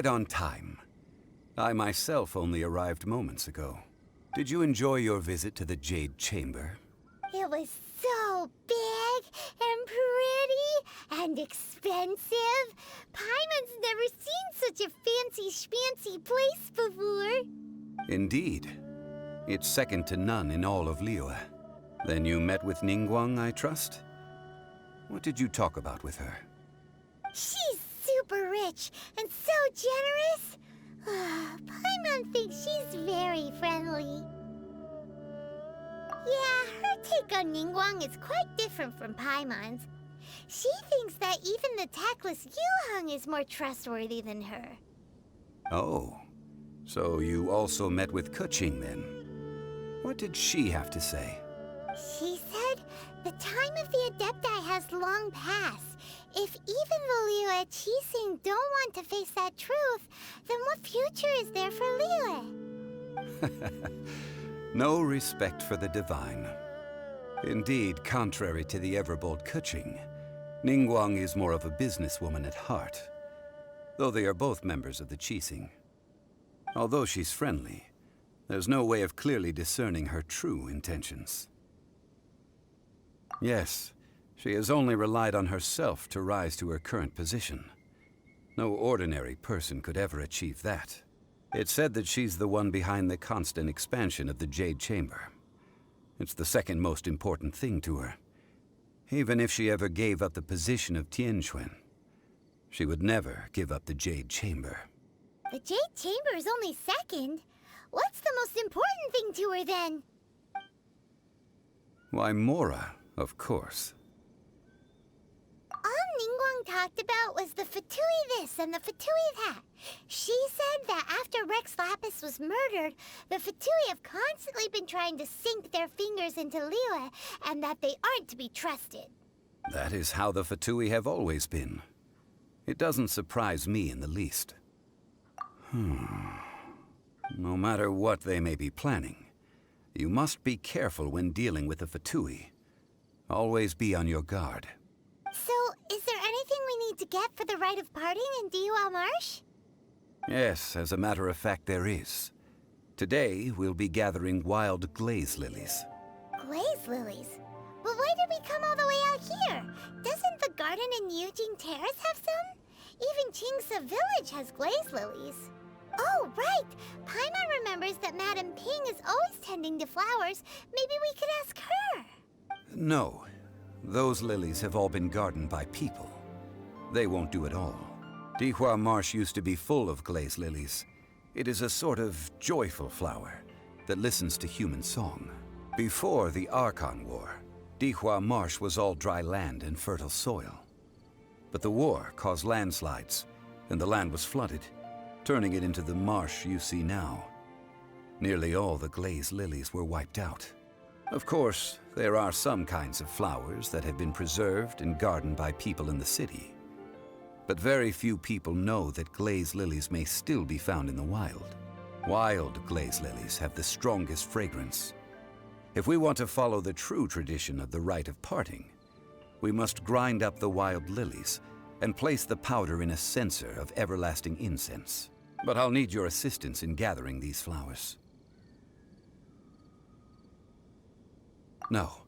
right on time. I myself only arrived moments ago. Did you enjoy your visit to the Jade Chamber? It was so big and pretty and expensive. Paimon's never seen such a fancy schmancy place before. Indeed. It's second to none in all of Liyue. Then you met with Ningguang, I trust? What did you talk about with her? She's super rich and so generous. Paimon thinks she's very friendly. Yeah, her take on Ningguang is quite different from Paimon's. She thinks that even the tactless Yuheng is more trustworthy than her. Oh, so you also met with Keqing then? What did she have to say? She said the time of the Adepti has long passed. If even the Liyue Qixing don't want to face that truth, then what future is there for Liyue? No respect for the divine. Indeed, contrary to the ever-bold Keqing, Ningguang is more of a businesswoman at heart, though they are both members of the Qixing. Although she's friendly, there's no way of clearly discerning her true intentions. Yes, she has only relied on herself to rise to her current position. No ordinary person could ever achieve that. It's said that she's the one behind the constant expansion of the Jade Chamber. It's the second most important thing to her. Even if she ever gave up the position of Tianquan, she would never give up the Jade Chamber. The Jade Chamber is only second. What's the most important thing to her then? Why, Mora, of course. All Ningguang talked about was the Fatui this and the Fatui that. She said that after Rex Lapis was murdered, the Fatui have constantly been trying to sink their fingers into Liyue, and that they aren't to be trusted. That is how the Fatui have always been. It doesn't surprise me in the least. No matter what they may be planning, you must be careful when dealing with the Fatui. Always be on your guard. So, is there anything we need to get for the rite of parting in Dihua Marsh? Yes, as a matter of fact, there is. Today, we'll be gathering wild glaze lilies. Glaze lilies? But why did we come all the way out here? Doesn't the garden in Yujing Terrace have some? Even Qingse Village has glaze lilies. Oh, right! Paimon remembers that Madame Ping is always tending to flowers. Maybe we could ask her. No. Those lilies have all been gardened by people. They won't do it all. Dihua Marsh used to be full of glaze lilies. It is a sort of joyful flower that listens to human song. Before the Archon War, Dihua Marsh was all dry land and fertile soil. But the war caused landslides, and the land was flooded, turning it into the marsh you see now. Nearly all the glaze lilies were wiped out. Of course, there are some kinds of flowers that have been preserved and gardened by people in the city. But very few people know that glaze lilies may still be found in the wild. Wild glaze lilies have the strongest fragrance. If we want to follow the true tradition of the rite of parting, we must grind up the wild lilies and place the powder in a censer of everlasting incense. But I'll need your assistance in gathering these flowers. No,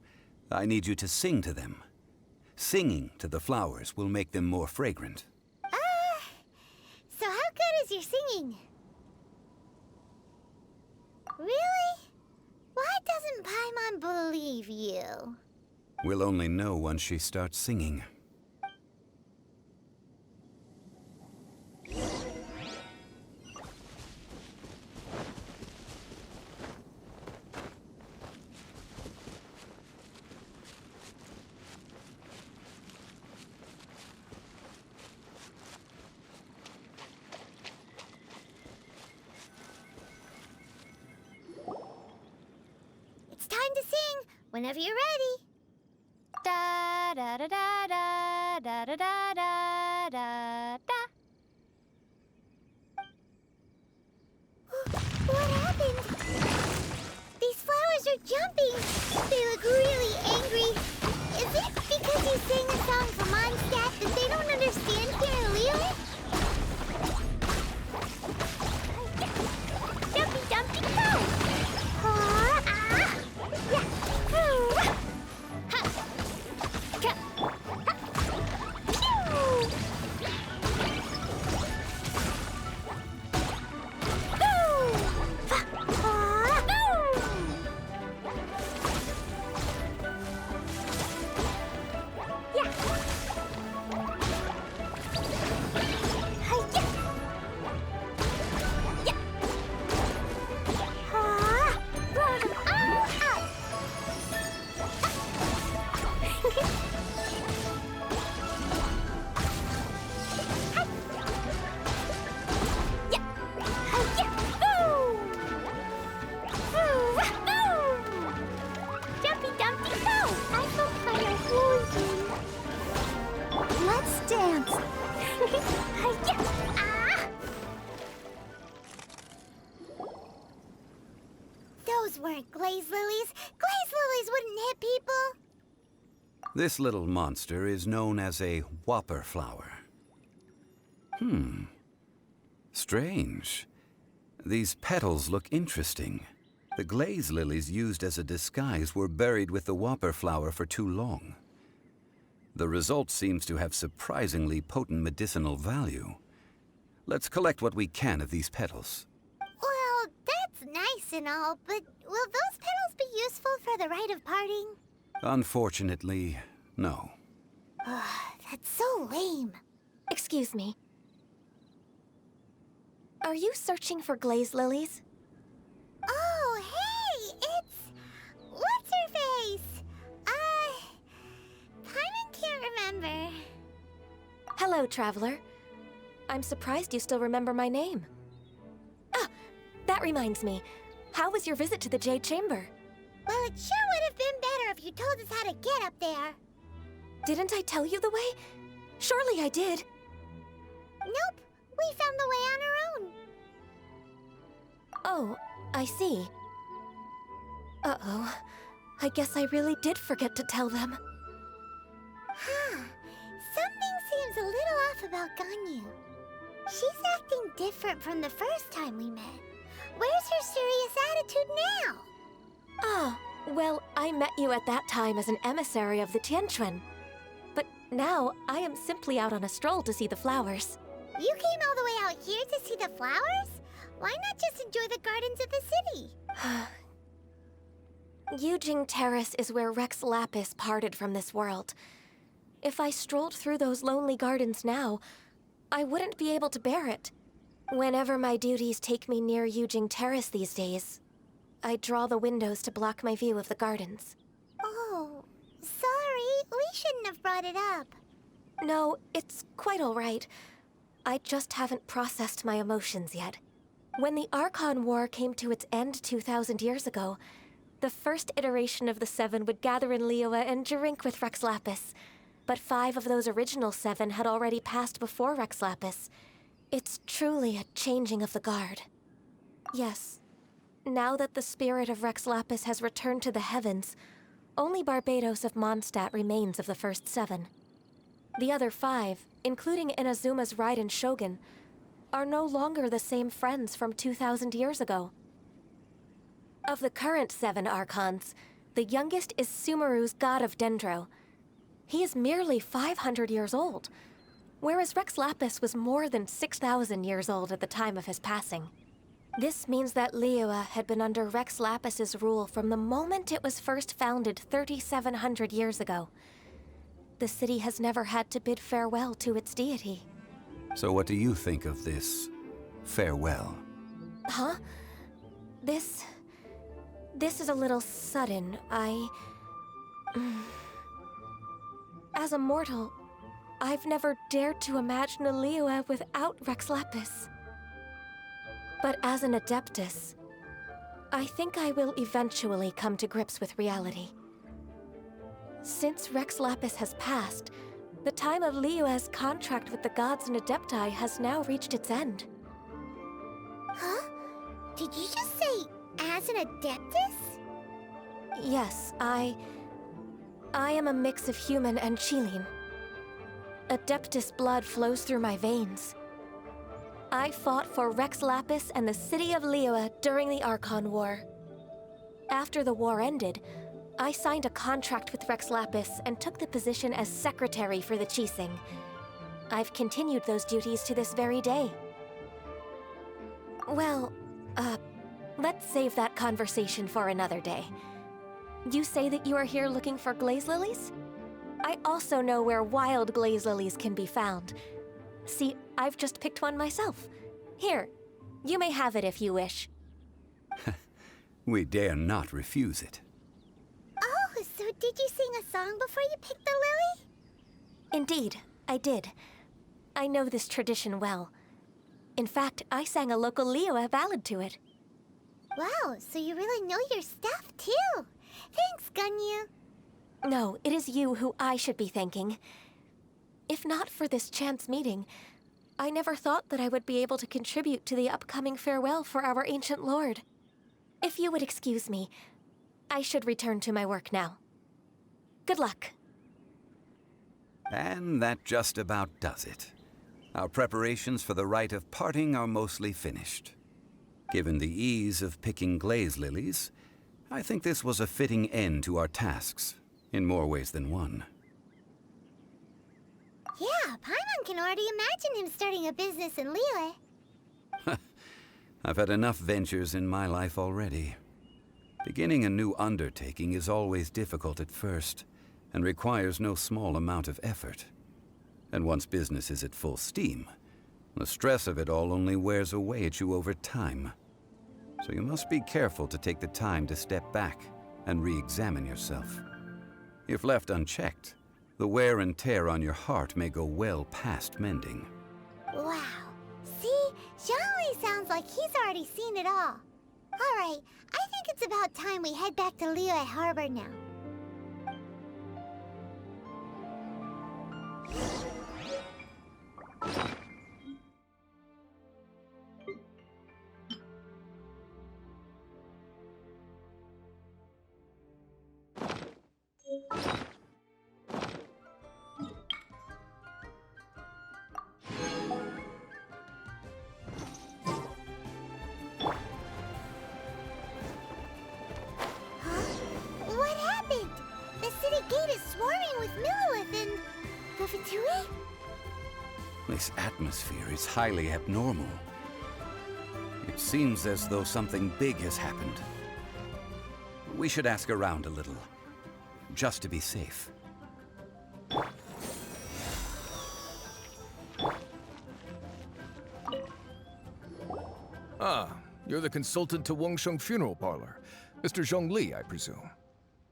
I need you to sing to them. Singing to the flowers will make them more fragrant. So how good is your singing? Really? Why doesn't Paimon believe you? We'll only know once she starts singing. It's time to sing, whenever you're ready. Da da da da da da da da da da da. What happened? These flowers are jumping. They look really angry. Is it because you sang a song for Mondstadt that they don't understand here in Liyue? This little monster is known as a whopper flower. Strange. These petals look interesting. The glaze lilies used as a disguise were buried with the whopper flower for too long. The result seems to have surprisingly potent medicinal value. Let's collect what we can of these petals. Well, that's nice and all, but will those petals be useful for the rite of parting? Unfortunately, no. That's so lame. Excuse me. Are you searching for glaze lilies? Oh, hey! It's... What's-her-face? Paimon can't remember. Hello, traveler. I'm surprised you still remember my name. Ah, that reminds me. How was your visit to the Jade Chamber? Well, it sure would have been better if you told us how to get up there. Didn't I tell you the way? Surely I did. Nope, we found the way on our own. Oh, I see. Uh-oh. I guess I really did forget to tell them. Something seems a little off about Ganyu. She's acting different from the first time we met. Where's her serious attitude now? Ah, well, I met you at that time as an emissary of the Tianquan. But now, I am simply out on a stroll to see the flowers. You came all the way out here to see the flowers? Why not just enjoy the gardens of the city? Yujing Terrace is where Rex Lapis parted from this world. If I strolled through those lonely gardens now, I wouldn't be able to bear it. Whenever my duties take me near Yujing Terrace these days, I draw the windows to block my view of the gardens. Oh, sorry. We shouldn't have brought it up. No, it's quite all right. I just haven't processed my emotions yet. When the Archon War came to its end 2,000 years ago, the first iteration of the Seven would gather in Liyue and drink with Rex Lapis. But 5 of those original 7 had already passed before Rex Lapis. It's truly a changing of the guard. Yes. Now that the spirit of Rex Lapis has returned to the heavens, only Barbados of Mondstadt remains of the first 7. The other 5, including Inazuma's Raiden Shogun, are no longer the same friends from 2,000 years ago. Of the current 7 Archons, the youngest is Sumeru's god of Dendro. He is merely 500 years old, whereas Rex Lapis was more than 6,000 years old at the time of his passing. This means that Liyue had been under Rex Lapis's rule from the moment it was first founded 3,700 years ago. The city has never had to bid farewell to its deity. So what do you think of this farewell? Huh? This is a little sudden. As a mortal, I've never dared to imagine a Liyue without Rex Lapis. But as an Adeptus, I think I will eventually come to grips with reality. Since Rex Lapis has passed, the time of Liyue's contract with the gods and Adepti has now reached its end. Huh? Did you just say, as an Adeptus? Yes, I am a mix of human and Qilin. Adeptus blood flows through my veins. I fought for Rex Lapis and the city of Liyue during the Archon War. After the war ended, I signed a contract with Rex Lapis and took the position as secretary for the Qixing. I've continued those duties to this very day. Well, let's save that conversation for another day. You say that you are here looking for glaze lilies? I also know where wild glaze lilies can be found. See, I've just picked one myself. Here, you may have it if you wish. We dare not refuse it. Oh, so did you sing a song before you picked the lily? Indeed, I did. I know this tradition well. In fact, I sang a local Liyue ballad to it. Wow, so you really know your stuff, too. Thanks, Ganyu. No, it is you who I should be thanking. If not for this chance meeting, I never thought that I would be able to contribute to the upcoming farewell for our ancient lord. If you would excuse me, I should return to my work now. Good luck. And that just about does it. Our preparations for the rite of parting are mostly finished. Given the ease of picking glaze lilies, I think this was a fitting end to our tasks, in more ways than one. Yeah, Paimon can already imagine him starting a business in Liyue. I've had enough ventures in my life already. Beginning a new undertaking is always difficult at first, and requires no small amount of effort. And once business is at full steam, the stress of it all only wears away at you over time. So you must be careful to take the time to step back and re-examine yourself. If left unchecked, the wear and tear on your heart may go well past mending. Wow. See? Zhongli sounds like he's already seen it all. Alright, I think it's about time we head back to Liyue Harbor now. What happened? The city gate is swarming with miHoYo and the Fatui? This atmosphere is highly abnormal. It seems as though something big has happened. We should ask around a little, just to be safe. Ah, you're the consultant to Wangsheng Funeral Parlor. Mr. Zhongli, I presume.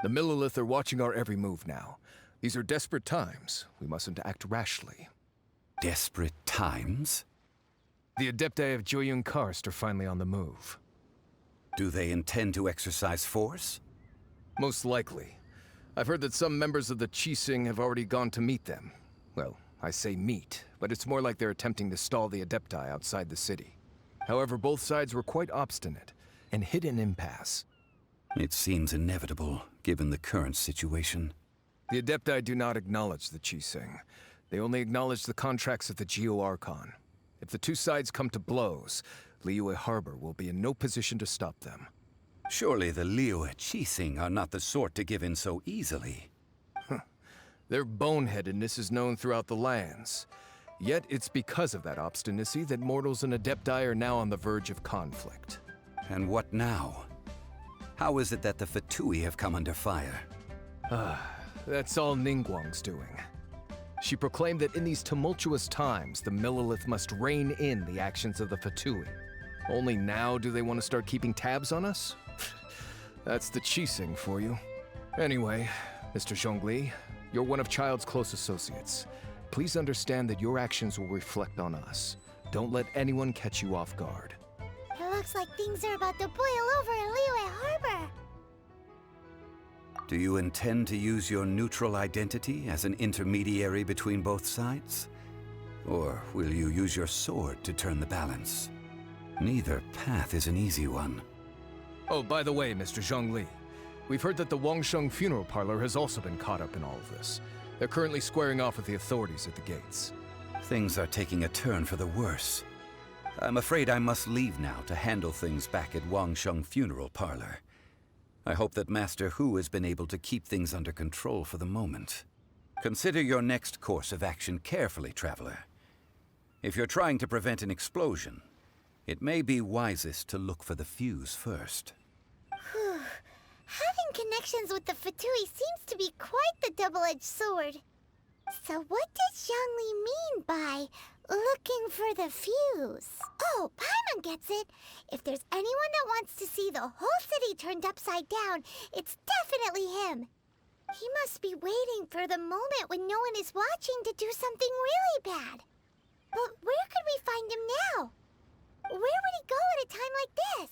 The miHoYo are watching our every move now. These are desperate times. We mustn't act rashly. Desperate times? The Adepti of Joyun Karst are finally on the move. Do they intend to exercise force? Most likely. I've heard that some members of the Qixing have already gone to meet them. Well, I say meet, but it's more like they're attempting to stall the Adepti outside the city. However, both sides were quite obstinate and hit an impasse. It seems inevitable, given the current situation. The Adepti do not acknowledge the Qixing. They only acknowledge the contracts of the Geo-Archon. If the two sides come to blows, Liyue Harbor will be in no position to stop them. Surely the Liyue Qixing are not the sort to give in so easily. Their boneheadedness is known throughout the lands. Yet it's because of that obstinacy that mortals and Adepti are now on the verge of conflict. And what now? How is it that the Fatui have come under fire? That's all Ningguang's doing. She proclaimed that in these tumultuous times, the miHoYo must rein in the actions of the Fatui. Only now do they want to start keeping tabs on us? That's the Qixing for you. Anyway, Mr. Zhongli, you're one of Childe's close associates. Please understand that your actions will reflect on us. Don't let anyone catch you off guard. It looks like things are about to boil over in Liyue Harbor. Do you intend to use your neutral identity as an intermediary between both sides? Or will you use your sword to turn the balance? Neither path is an easy one. Oh, by the way, Mr. Zhongli, we've heard that the Wangsheng Funeral Parlor has also been caught up in all of this. They're currently squaring off with the authorities at the gates. Things are taking a turn for the worse. I'm afraid I must leave now to handle things back at Wangsheng Funeral Parlor. I hope that Master Hu has been able to keep things under control for the moment. Consider your next course of action carefully, Traveler. If you're trying to prevent an explosion, it may be wisest to look for the fuse first. Whew. Having connections with the Fatui seems to be quite the double-edged sword. So what does Zhongli mean by looking for the fuse? Oh, Paimon gets it. If there's anyone that wants to see the whole city turned upside down, it's definitely him. He must be waiting for the moment when no one is watching to do something really bad. But where could we find him now? Where would he go at a time like this?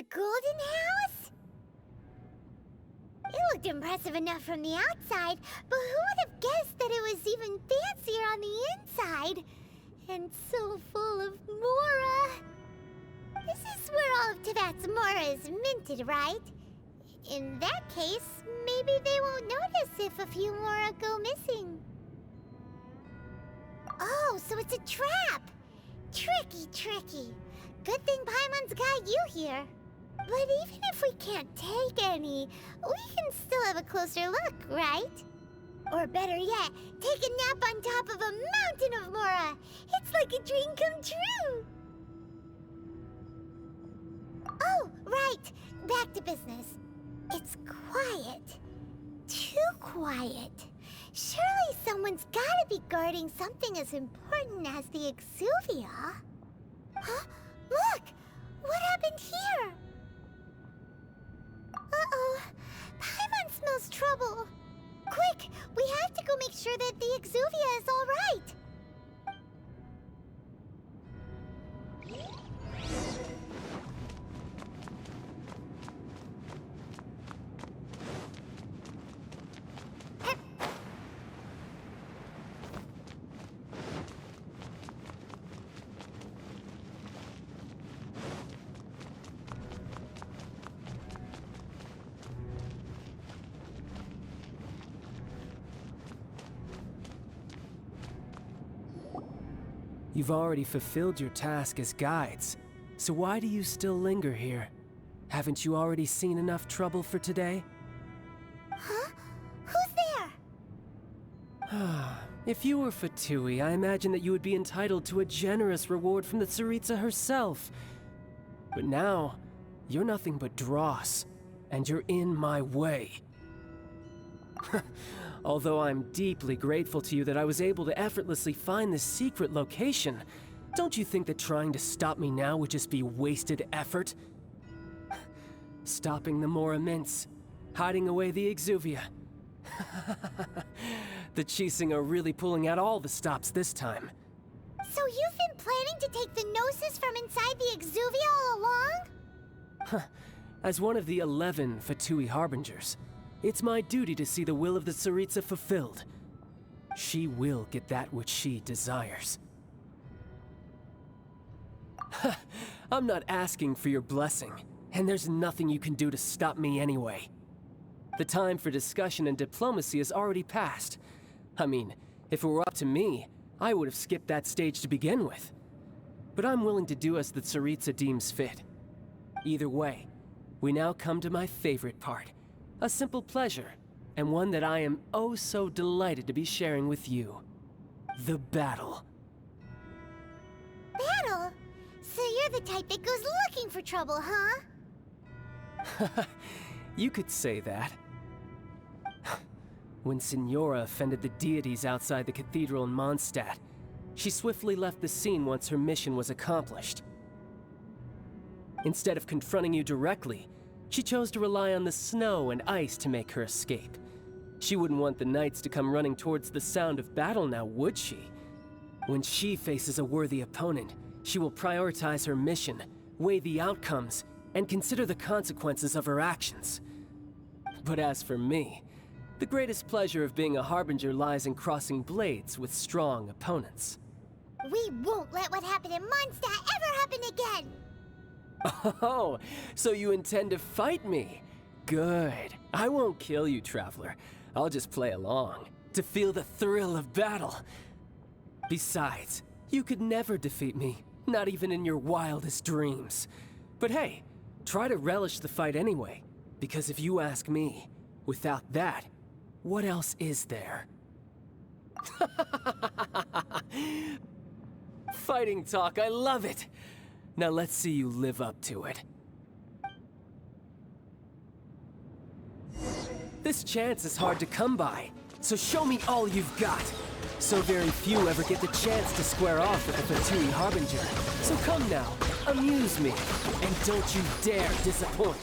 The golden house? It looked impressive enough from the outside, but who would have guessed that it was even fancier on the inside? And so full of Mora. This is where all of Teyvat's Mora is minted, right? In that case, maybe they won't notice if a few Mora go missing. Oh, so it's a trap! Tricky, tricky. Good thing Paimon's got you here. But even if we can't take any, we can still have a closer look, right? Or better yet, take a nap on top of a mountain of Mora. It's like a dream come true. Oh, right. Back to business. It's quiet. Too quiet. Surely someone's gotta be guarding something as important as the Exuvia. Huh? Look! What happened here? Uh-oh. Paimon smells trouble. Quick! We have to go make sure that the Exuvia is all right. You've already fulfilled your task as guides, so why do you still linger here? Haven't you already seen enough trouble for today? Huh? Who's there? If you were Fatui, I imagine that you would be entitled to a generous reward from the Tsaritsa herself. But now, you're nothing but dross, and you're in my way. Although I'm deeply grateful to you that I was able to effortlessly find this secret location, don't you think that trying to stop me now would just be wasted effort? Stopping the Mora Mints, hiding away the Exuvia. The Chising are really pulling out all the stops this time. So you've been planning to take the Gnosis from inside the Exuvia all along? As one of the 11 Fatui Harbingers, it's my duty to see the will of the Tsaritsa fulfilled. She will get that which she desires. I'm not asking for your blessing, and there's nothing you can do to stop me anyway. The time for discussion and diplomacy has already passed. I mean, if it were up to me, I would have skipped that stage to begin with. But I'm willing to do as the Tsaritsa deems fit. Either way, we now come to my favorite part. A simple pleasure, and one that I am oh so delighted to be sharing with you. The battle. Battle? So you're the type that goes looking for trouble, huh? You could say that. When Signora offended the deities outside the cathedral in Mondstadt, she swiftly left the scene once her mission was accomplished. Instead of confronting you directly, she chose to rely on the snow and ice to make her escape. She wouldn't want the knights to come running towards the sound of battle now, would she? When she faces a worthy opponent, she will prioritize her mission, weigh the outcomes, and consider the consequences of her actions. But as for me, the greatest pleasure of being a Harbinger lies in crossing blades with strong opponents. We won't let what happened in Mondstadt ever happen again! Oh, so you intend to fight me? Good. I won't kill you, Traveler. I'll just play along, to feel the thrill of battle. Besides, you could never defeat me, not even in your wildest dreams. But hey, try to relish the fight anyway, because if you ask me, without that, what else is there? Fighting talk, I love it! Now let's see you live up to it. This chance is hard to come by, so show me all you've got. So very few ever get the chance to square off with the Fatui Harbinger. So come now, amuse me, and don't you dare disappoint.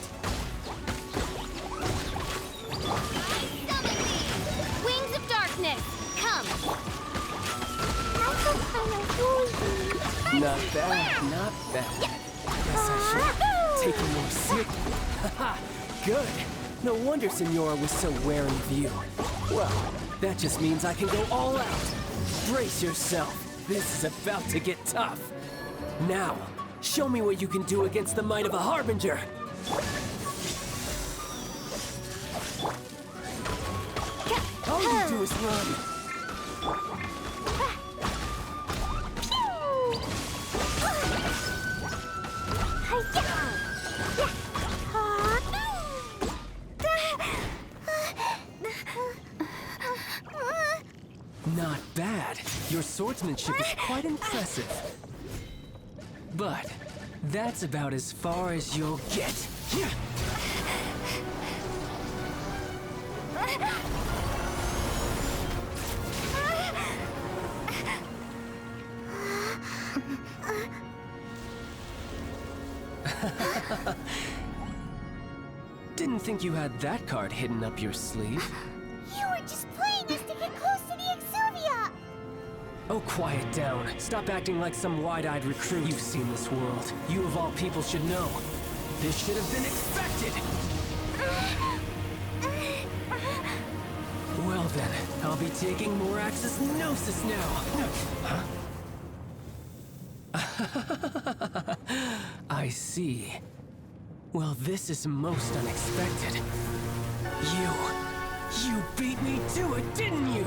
Wings of darkness, come! Not bad, not bad. Guess I should taking more serious. Haha, good. No wonder Senora was so wary of you. Well, that just means I can go all out. Brace yourself. This is about to get tough. Now, show me what you can do against the might of a Harbinger. All you do is run. Not bad. Your swordsmanship is quite impressive. But that's about as far as you'll get. Didn't think you had that card hidden up your sleeve. You were just playing us to get close to the Exuvia! Oh, quiet down. Stop acting like some wide-eyed recruit. You've seen this world. You of all people should know. This should have been expected! Well then, I'll be taking more Axis Gnosis now. Huh? I see. Well, this is most unexpected. You beat me to it, didn't you?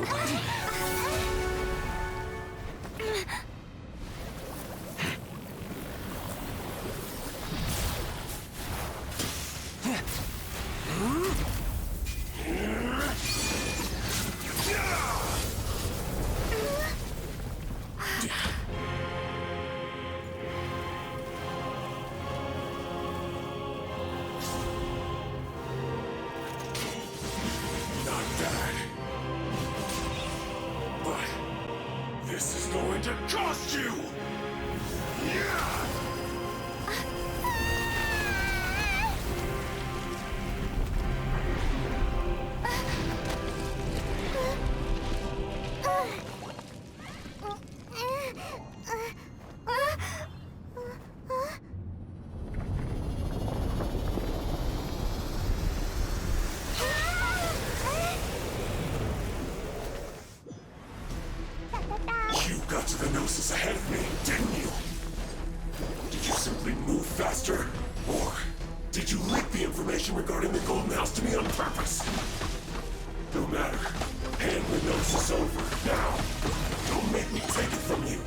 This is going to cost you! Yeah! You got to the Gnosis ahead of me, didn't you? Did you simply move faster? Or did you leak the information regarding the Golden House to me on purpose? No matter. Hand the Gnosis over, now. Don't make me take it from you.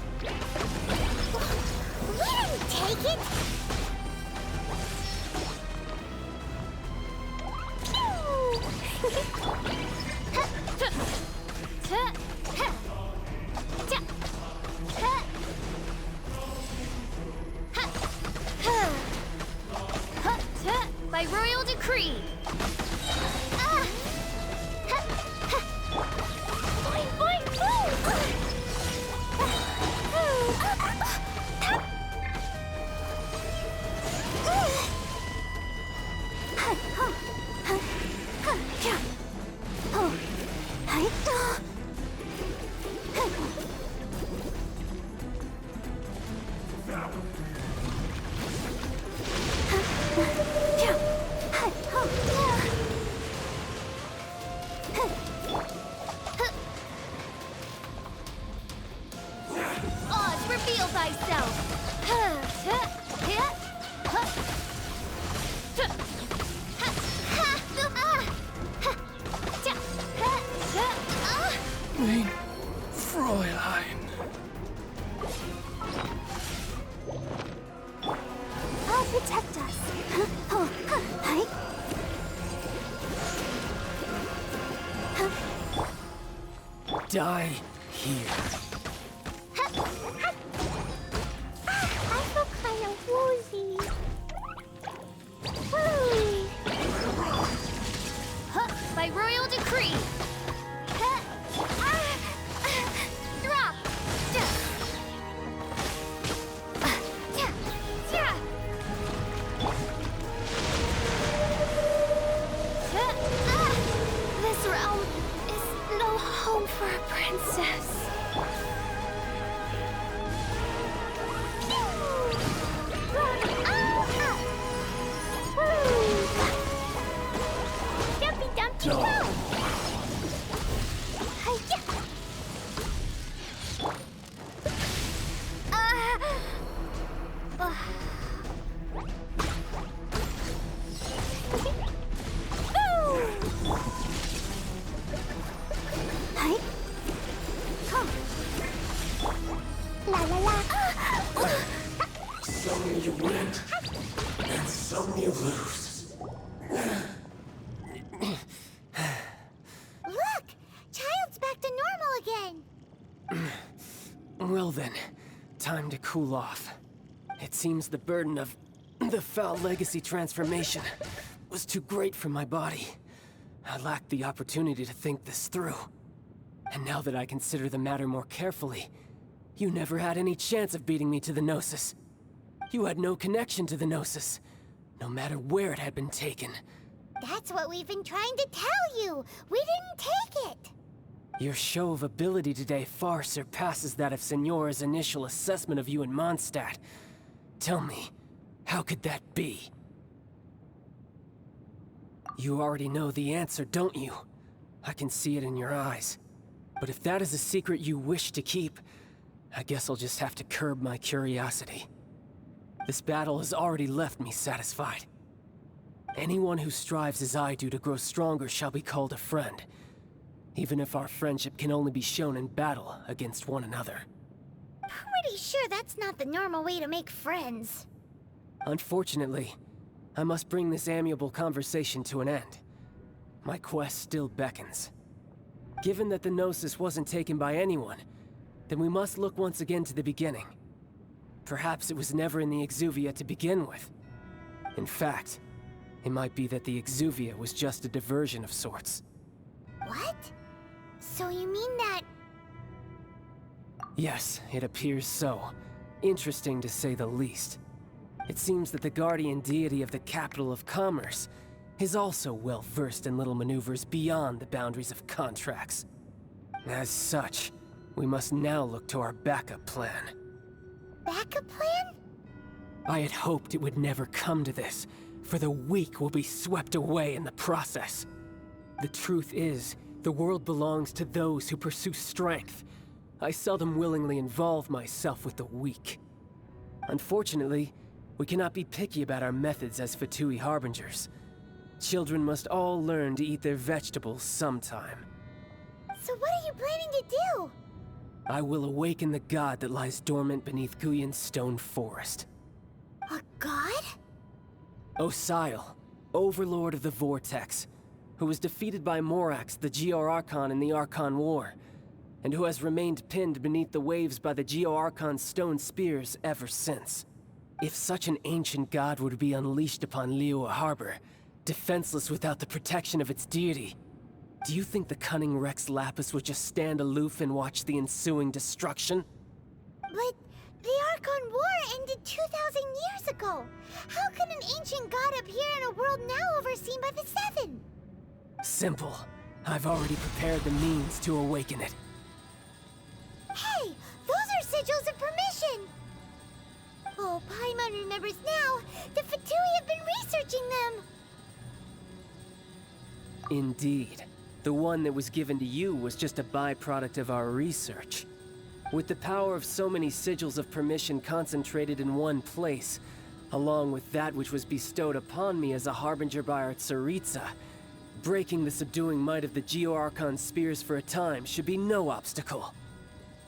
We didn't take it! By royal decree. Boing, boing, boing! Oz, reveal thyself. Mein Fräulein. I'll protect us. Die here. I feel kind of woozy. Woo! By royal decree. Drop. This realm is no home for a princess. You lose. Look! Childe's back to normal again! Well then, time to cool off. It seems the burden of the foul legacy transformation was too great for my body. I lacked the opportunity to think this through. And now that I consider the matter more carefully, you never had any chance of beating me to the Gnosis. You had no connection to the Gnosis, no matter where it had been taken. That's what we've been trying to tell you! We didn't take it! Your show of ability today far surpasses that of Signora's initial assessment of you in Mondstadt. Tell me, how could that be? You already know the answer, don't you? I can see it in your eyes. But if that is a secret you wish to keep, I guess I'll just have to curb my curiosity. This battle has already left me satisfied. Anyone who strives as I do to grow stronger shall be called a friend, even if our friendship can only be shown in battle against one another. Pretty sure that's not the normal way to make friends. Unfortunately, I must bring this amiable conversation to an end. My quest still beckons. Given that the Gnosis wasn't taken by anyone, then we must look once again to the beginning. Perhaps it was never in the Exuvia to begin with. In fact, it might be that the Exuvia was just a diversion of sorts. What? So you mean that... Yes, it appears so. Interesting to say the least. It seems that the guardian deity of the capital of commerce is also well versed in little maneuvers beyond the boundaries of contracts. As such, we must now look to our backup plan. backup plan? I had hoped it would never come to this, for the weak will be swept away in the process. The truth is, the world belongs to those who pursue strength. I seldom willingly involve myself with the weak. Unfortunately, we cannot be picky about our methods as Fatui Harbingers. Children must all learn to eat their vegetables sometime. So what are you planning to do? I will awaken the god that lies dormant beneath Guyon's stone forest. A god? Osial, Overlord of the Vortex, who was defeated by Morax, the Geo-Archon in the Archon War, and who has remained pinned beneath the waves by the Geo-Archon's stone spears ever since. If such an ancient god were to be unleashed upon Liyue Harbor, defenseless without the protection of its deity, do you think the cunning Rex Lapis would just stand aloof and watch the ensuing destruction? But the Archon War ended 2,000 years ago. How can an ancient god appear in a world now overseen by the Seven? Simple. I've already prepared the means to awaken it. Hey, those are sigils of permission! Oh, Paimon remembers now. The Fatui have been researching them. Indeed. The one that was given to you was just a byproduct of our research. With the power of so many sigils of permission concentrated in one place, along with that which was bestowed upon me as a harbinger by our Tsaritsa, breaking the subduing might of the Geo-Archon spears for a time should be no obstacle.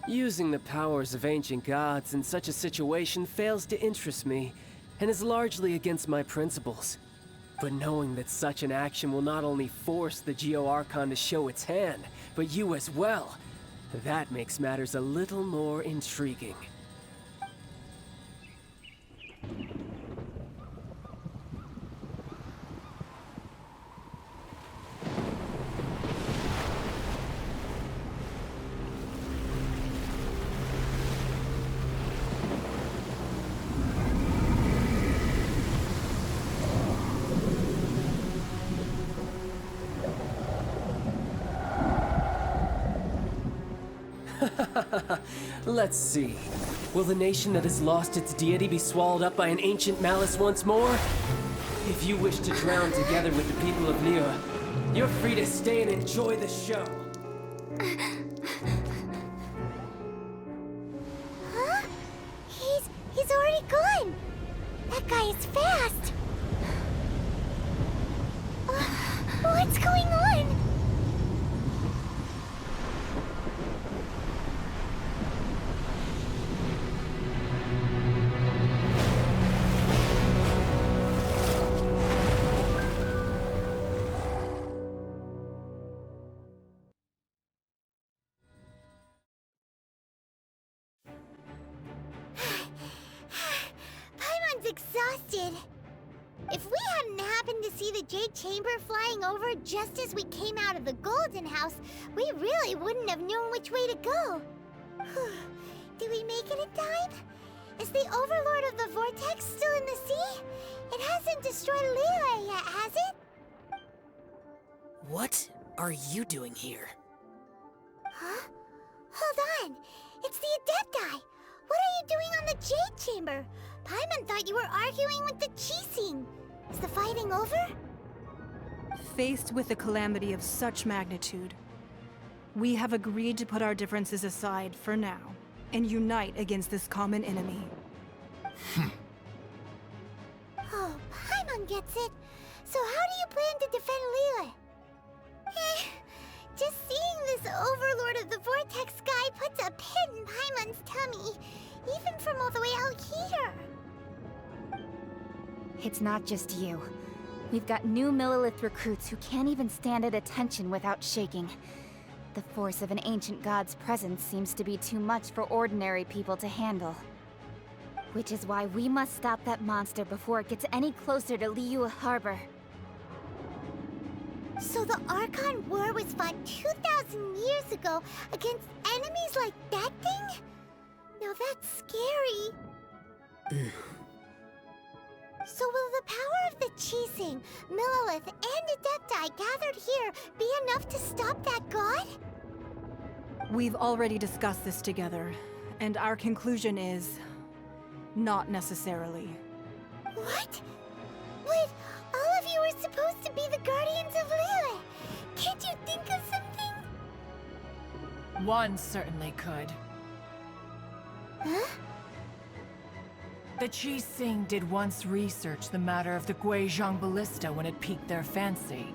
Using the powers of ancient gods in such a situation fails to interest me, and is largely against my principles. But knowing that such an action will not only force the Geo-Archon to show its hand, but you as well, that makes matters a little more intriguing. Let's see. Will the nation that has lost its deity be swallowed up by an ancient malice once more? If you wish to drown together with the people of Liyue, you're free to stay and enjoy the show. Huh? He's already gone. That guy is fast. What's going on? exhausted. If we hadn't happened to see the Jade Chamber flying over just as we came out of the Golden House, we really wouldn't have known which way to go. Did we make it in time? Is the Overlord of the Vortex still in the sea? It hasn't destroyed Liyue yet, has it? What are you doing here? Huh? Hold on. It's the Adepti. What are you doing on the Jade Chamber? Paimon thought you were arguing with the Chising. Is the fighting over? Faced with a calamity of such magnitude, we have agreed to put our differences aside for now and unite against this common enemy. Oh, Paimon gets it. So how do you plan to defend Liyue? Just seeing this Overlord of the Vortex guy puts a pit in Paimon's tummy, even from all the way out here. It's not just you. We've got new Millilith recruits who can't even stand at attention without shaking. The force of an ancient god's presence seems to be too much for ordinary people to handle. Which is why we must stop that monster before it gets any closer to Liyue Harbor. So the Archon War was fought 2,000 years ago against enemies like that thing? Now that's scary. So will the power of the Chising, Millilith, and Adepti gathered here be enough to stop that god? We've already discussed this together, and our conclusion is... not necessarily. What? Wait, all of you were supposed to be the guardians of Liyue. Can't you think of something? One certainly could. Huh? The Chising did once research the matter of the Guizhong Ballista when it piqued their fancy.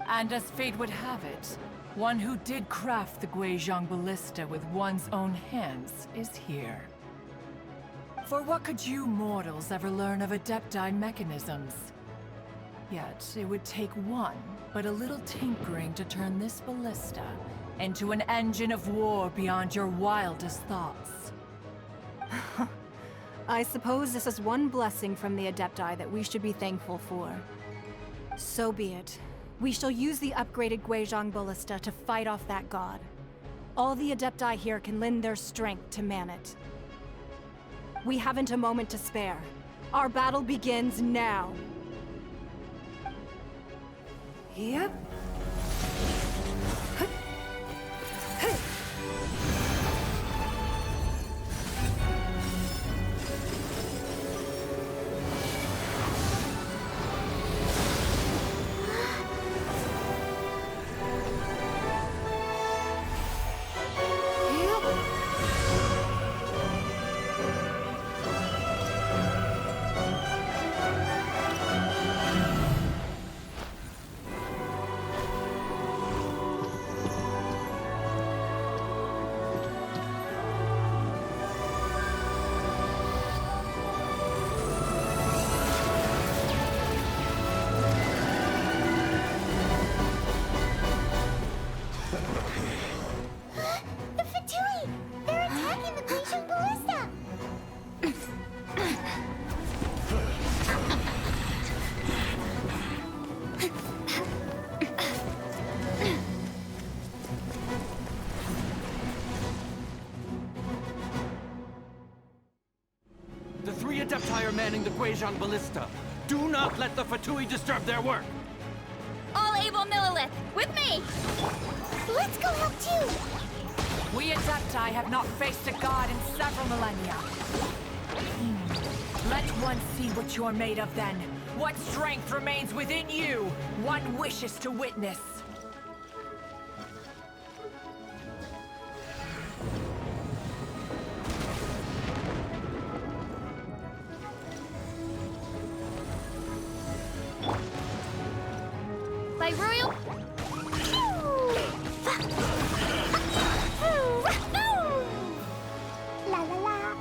And as fate would have it, one who did craft the Guizhong Ballista with one's own hands is here. For what could you mortals ever learn of Adepti mechanisms? Yet, it would take one, but a little tinkering to turn this ballista into an engine of war beyond your wildest thoughts. I suppose this is one blessing from the Adepti that we should be thankful for. So be it. We shall use the upgraded Guizhong Ballista to fight off that god. All the Adepti here can lend their strength to man it. We haven't a moment to spare. Our battle begins now. Yep. The Fatui! They're attacking the Guizhong Ballista! The three Adepti are manning the Guizhong Ballista. Do not let the Fatui disturb their work! All able Millilith, with me! Let's go help too! We Adepti have not faced a god in several millennia. Let one see what you're made of then. What strength remains within you, one wishes to witness. By royal... La la la!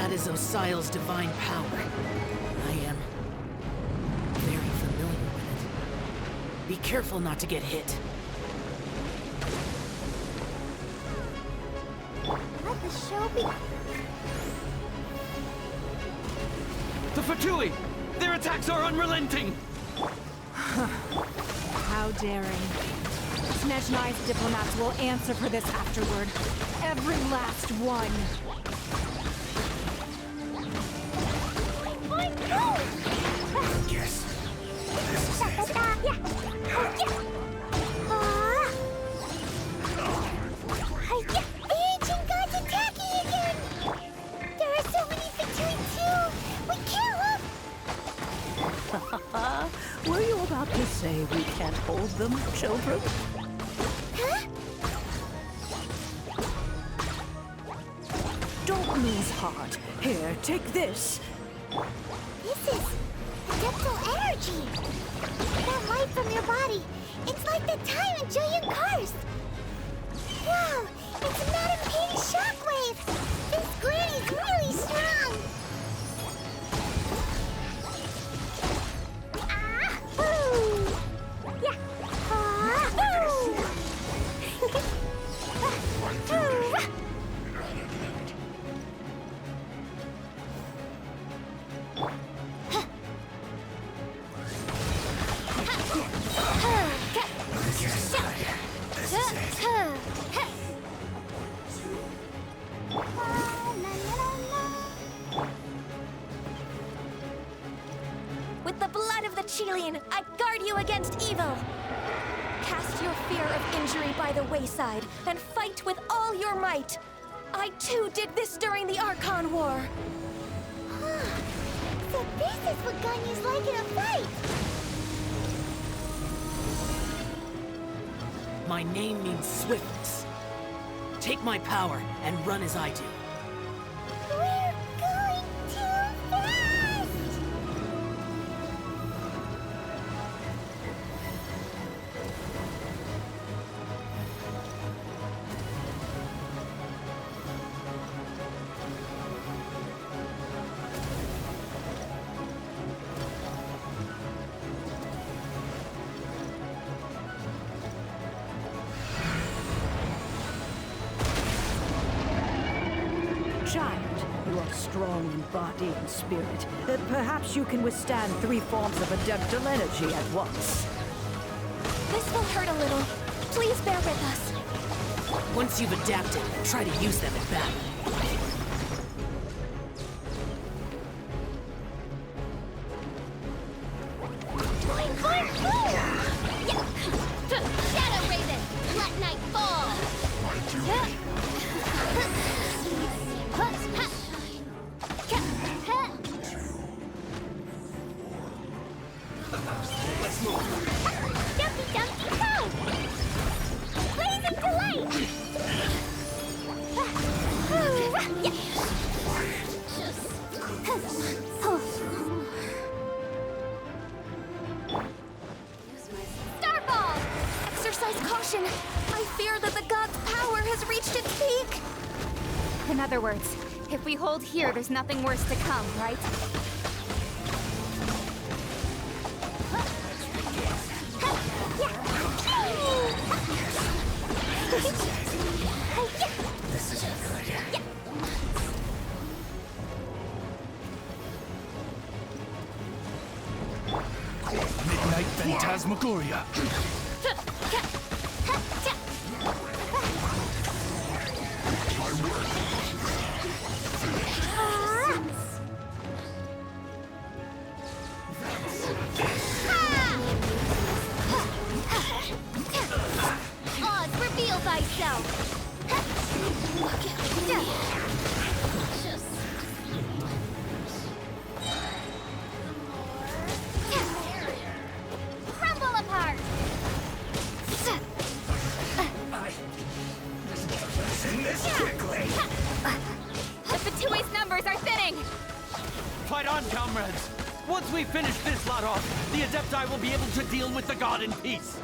That is Osial's divine power. I am very familiar with it. Be careful not to get hit. Let the show be. The Fatui! Their attacks are unrelenting! How daring. Snezhnai's diplomats will answer for this afterward. Every last one. Yes. This is it. The ancient gods attacking again! There are so many Fatui too! We can't look! Were you about to say we can't hold them, children? Huh? Don't lose heart. Here, take this. This is adeptal energy! That light from your body, it's like the time in Julian Karst! Wow! It's Madame Payne's shockwave! This granny's really strong! Ah! Woo! Yeah! Ah! Woo! With the blood of the Chilean, I guard you against evil! Cast your fear of injury by the wayside, and fight with all your might! I too did this during the Archon War! So this is what Ganyu's like in a fight! My name means swiftness. Take my power and run as I do. We're going too fast! Child, you are strong in body and spirit. Perhaps you can withstand 3 forms of adeptal energy at once. This will hurt a little. Please bear with us. Once you've adapted, try to use them in battle. Shadow Raven, let night fall! Dumpty Dumpty Go! Blazing Delight! Starball! Exercise caution. I fear that the god's power has reached its peak. In other words, if we hold here, there's nothing worse to come, right? This isn't good. Midnight Phantasmagoria. Oz, reveal thyself! Crumble apart! This quickly! The Fatui's numbers are thinning! Fight on, comrades! Once we finish this lot off, the Adepti will be able to deal with the god in peace.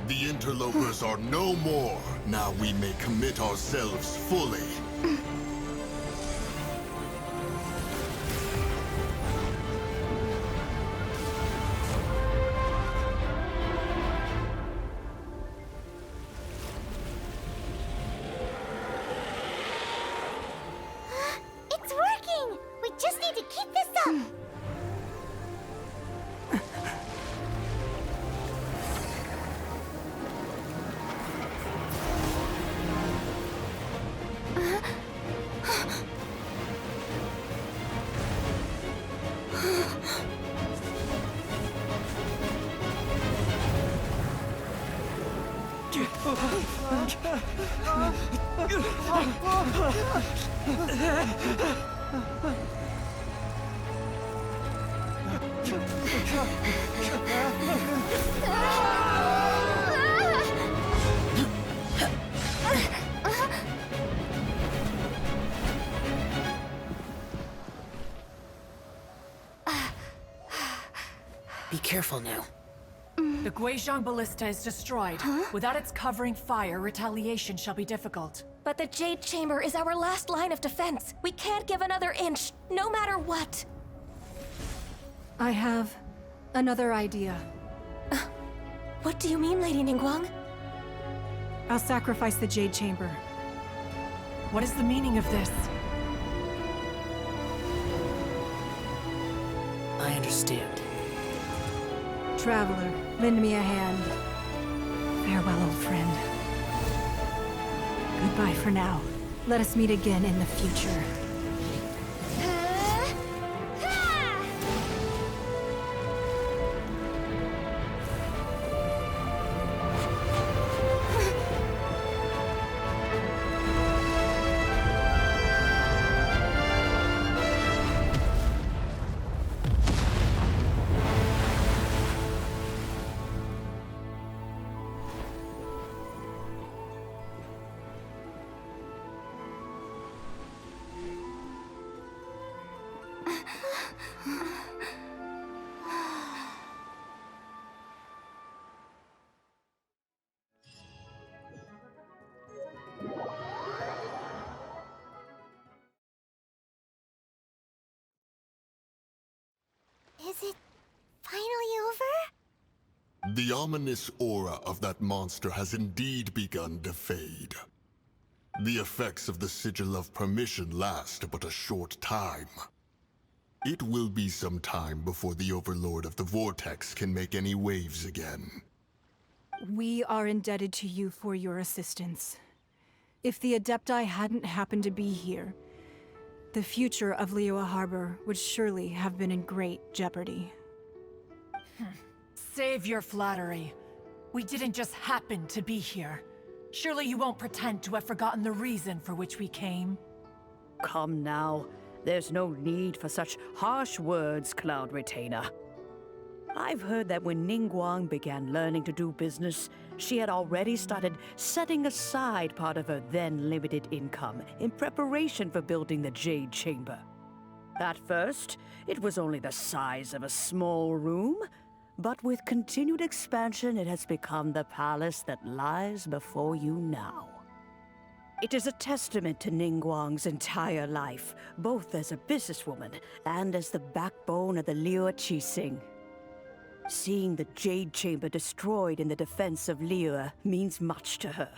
The interlopers are no more. Now we may commit ourselves fully. It's working! We just need to keep this up! Be careful now. The Guizhong Ballista is destroyed. Without its covering fire, retaliation shall be difficult. But the Jade Chamber is our last line of defense. We can't give another inch, no matter what. I have another idea. What do you mean, Lady Ningguang? I'll sacrifice the Jade Chamber. What is the meaning of this? I understand. Traveler, lend me a hand. Farewell, old friend. Goodbye for now. Let us meet again in the future. Is it finally over? The ominous aura of that monster has indeed begun to fade. The effects of the Sigil of Permission last but a short time. It will be some time before the Overlord of the Vortex can make any waves again. We are indebted to you for your assistance. If the Adepti hadn't happened to be here, the future of Liyue Harbor would surely have been in great jeopardy. Save your flattery. We didn't just happen to be here. Surely you won't pretend to have forgotten the reason for which we came. Come now. There's no need for such harsh words, Cloud Retainer. I've heard that when Ningguang began learning to do business, she had already started setting aside part of her then limited income in preparation for building the Jade Chamber. At first, it was only the size of a small room, but with continued expansion, it has become the palace that lies before you now. It is a testament to Ningguang's entire life, both as a businesswoman and as the backbone of the Liyue Qixing. Seeing the Jade Chamber destroyed in the defense of Liyue means much to her.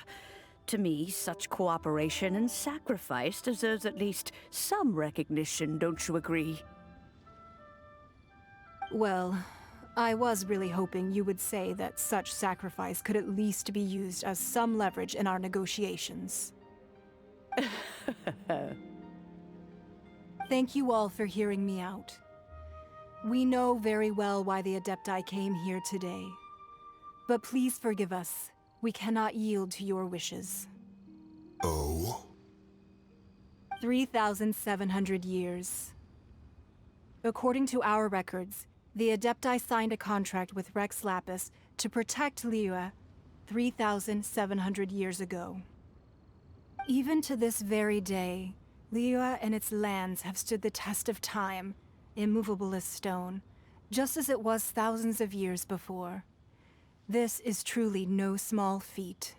To me, such cooperation and sacrifice deserves at least some recognition, don't you agree? Well, I was really hoping you would say that such sacrifice could at least be used as some leverage in our negotiations. Thank you all for hearing me out. We know very well why the Adepti came here today. But please forgive us. We cannot yield to your wishes. Oh? 3,700 years. According to our records, the Adepti signed a contract with Rex Lapis to protect Liyue 3,700 years ago. Even to this very day, Liyue and its lands have stood the test of time, immovable as stone, just as it was thousands of years before. This is truly no small feat.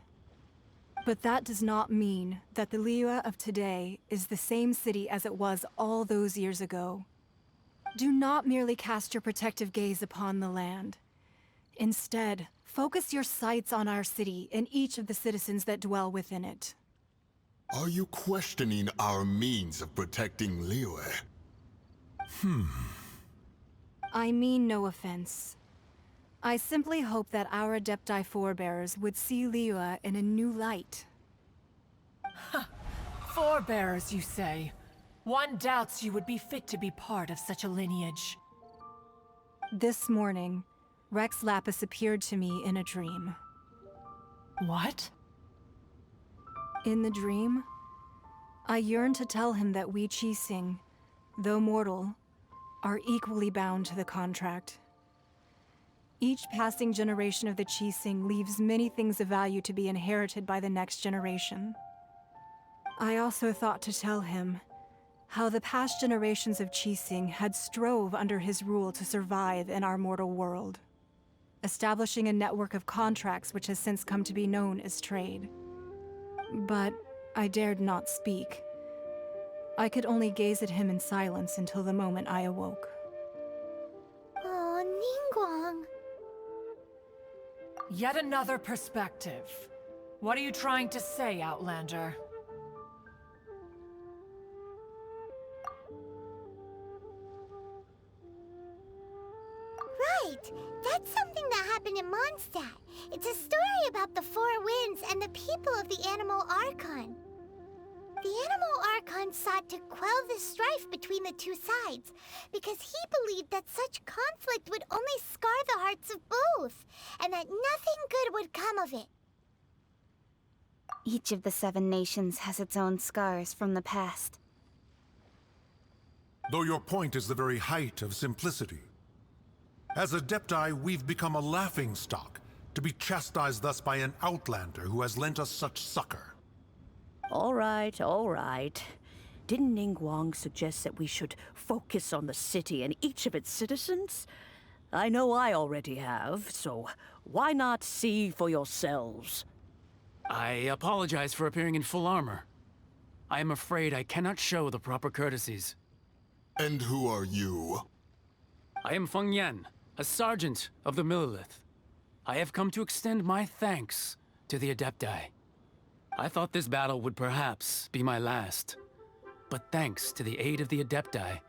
But that does not mean that the Liyue of today is the same city as it was all those years ago. Do not merely cast your protective gaze upon the land. Instead, focus your sights on our city and each of the citizens that dwell within it. Are you questioning our means of protecting Liyue? I mean no offense. I simply hope that our Adepti forebears would see Liyue in a new light. Forebearers, you say? One doubts you would be fit to be part of such a lineage. This morning, Rex Lapis appeared to me in a dream. What? In the dream, I yearned to tell him that we Qixing, though mortal, are equally bound to the contract. Each passing generation of the Qixing leaves many things of value to be inherited by the next generation. I also thought to tell him how the past generations of Qixing had strove under his rule to survive in our mortal world, establishing a network of contracts which has since come to be known as trade. But I dared not speak. I could only gaze at him in silence until the moment I awoke. Oh, Ningguang. Yet another perspective. What are you trying to say, Outlander? Right! That's something that happened in Mondstadt. It's a story about the Four Winds and the people of the Animal Archon. The Animal Archon sought to quell the strife between the two sides, because he believed that such conflict would only scar the hearts of both, and that nothing good would come of it. Each of the 7 nations has its own scars from the past. Though your point is the very height of simplicity. As Adepti, we've become a laughingstock, to be chastised thus by an outlander who has lent us such succor. All right, all right. Didn't Ningguang suggest that we should focus on the city and each of its citizens? I know I already have, so why not see for yourselves? I apologize for appearing in full armor. I am afraid I cannot show the proper courtesies. And who are you? I am Feng Yan, a sergeant of the Millelith. I have come to extend my thanks to the Adepti. I thought this battle would perhaps be my last. But thanks to the aid of the Adepti,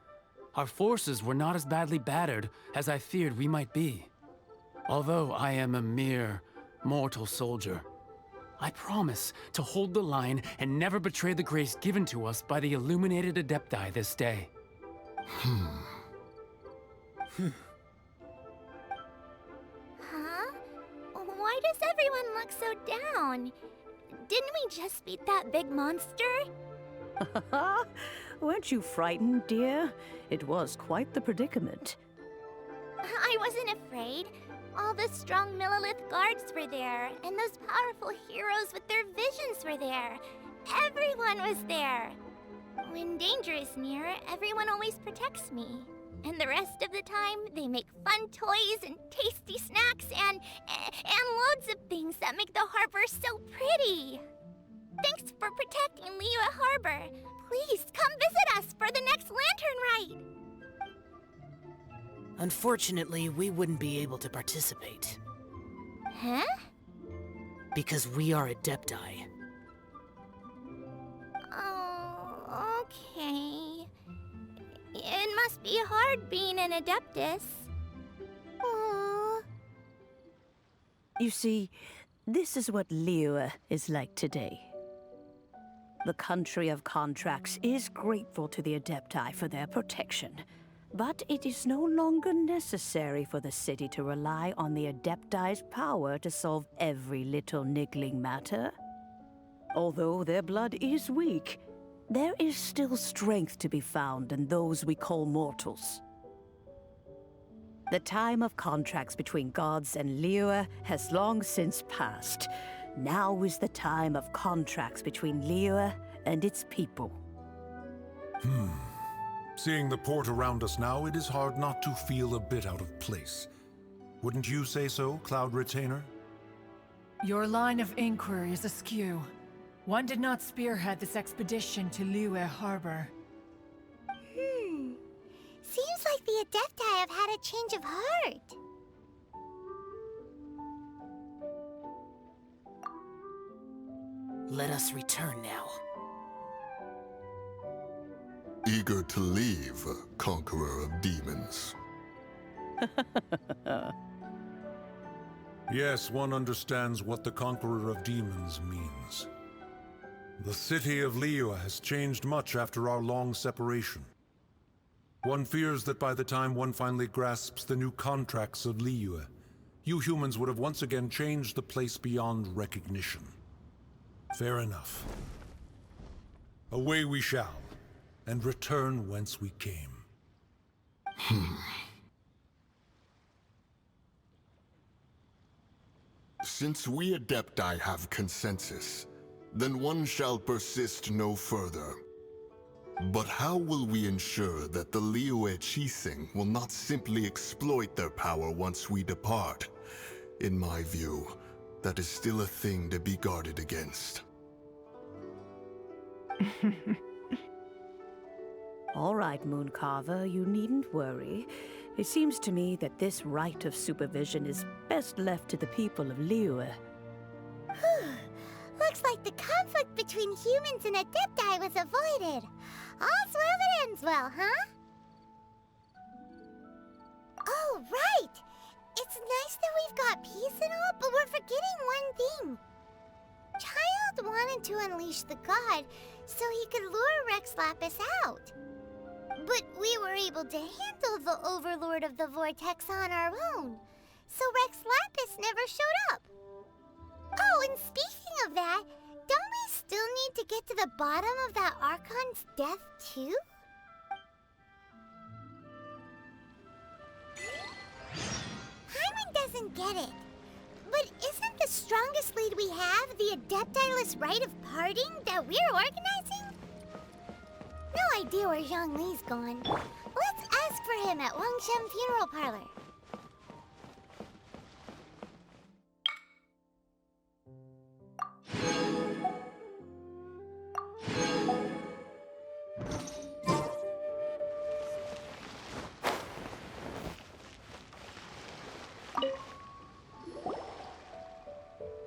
our forces were not as badly battered as I feared we might be. Although I am a mere mortal soldier, I promise to hold the line and never betray the grace given to us by the illuminated Adepti this day. Huh? Why does everyone look so down? Didn't we just beat that big monster? Weren't you frightened, dear? It was quite the predicament. I wasn't afraid. All the strong Millelith guards were there, and those powerful heroes with their visions were there. Everyone was there. When danger is near, everyone always protects me. And the rest of the time, they make fun toys and tasty snacks and loads of things that make the harbor so pretty. Thanks for protecting Liyue Harbor. Please come visit us for the next lantern rite. Unfortunately, we wouldn't be able to participate. Huh? Because we are Adepti. Oh, okay. It must be hard being an Adeptus. Aww. You see, this is what Liyue is like today. The country of contracts is grateful to the Adepti for their protection, but it is no longer necessary for the city to rely on the Adepti's power to solve every little niggling matter. Although their blood is weak, there is still strength to be found in those we call mortals. The time of contracts between gods and Liyue has long since passed. Now is the time of contracts between Liyue and its people. Seeing the port around us now, it is hard not to feel a bit out of place. Wouldn't you say so, Cloud Retainer? Your line of inquiry is askew. One did not spearhead this expedition to Liyue Harbor. Seems like the Adepti have had a change of heart. Let us return now. Eager to leave, Conqueror of Demons. Yes, one understands what the Conqueror of Demons means. The city of Liyue has changed much after our long separation. One fears that by the time one finally grasps the new contracts of Liyue, you humans would have once again changed the place beyond recognition. Fair enough. Away we shall, and return whence we came. Since we Adepti have consensus, then one shall persist no further. But how will we ensure that the Liyue Qixing will not simply exploit their power once we depart? In my view, that is still a thing to be guarded against. All right, Mooncarver, you needn't worry. It seems to me that this right of supervision is best left to the people of Liyue. Looks like the conflict between humans and Adepti was avoided. All's well that ends well, huh? Oh, right! It's nice that we've got peace and all, but we're forgetting one thing. Childe wanted to unleash the god so he could lure Rex Lapis out. But we were able to handle the Overlord of the Vortex on our own, so Rex Lapis never showed up. Oh, and speaking of that, don't we still need to get to the bottom of that Archon's death, too? Hyman doesn't get it. But isn't the strongest lead we have the Adepti-less rite of parting that we're organizing? No idea where Zhongli's gone. Let's ask for him at Wangshen Funeral Parlor.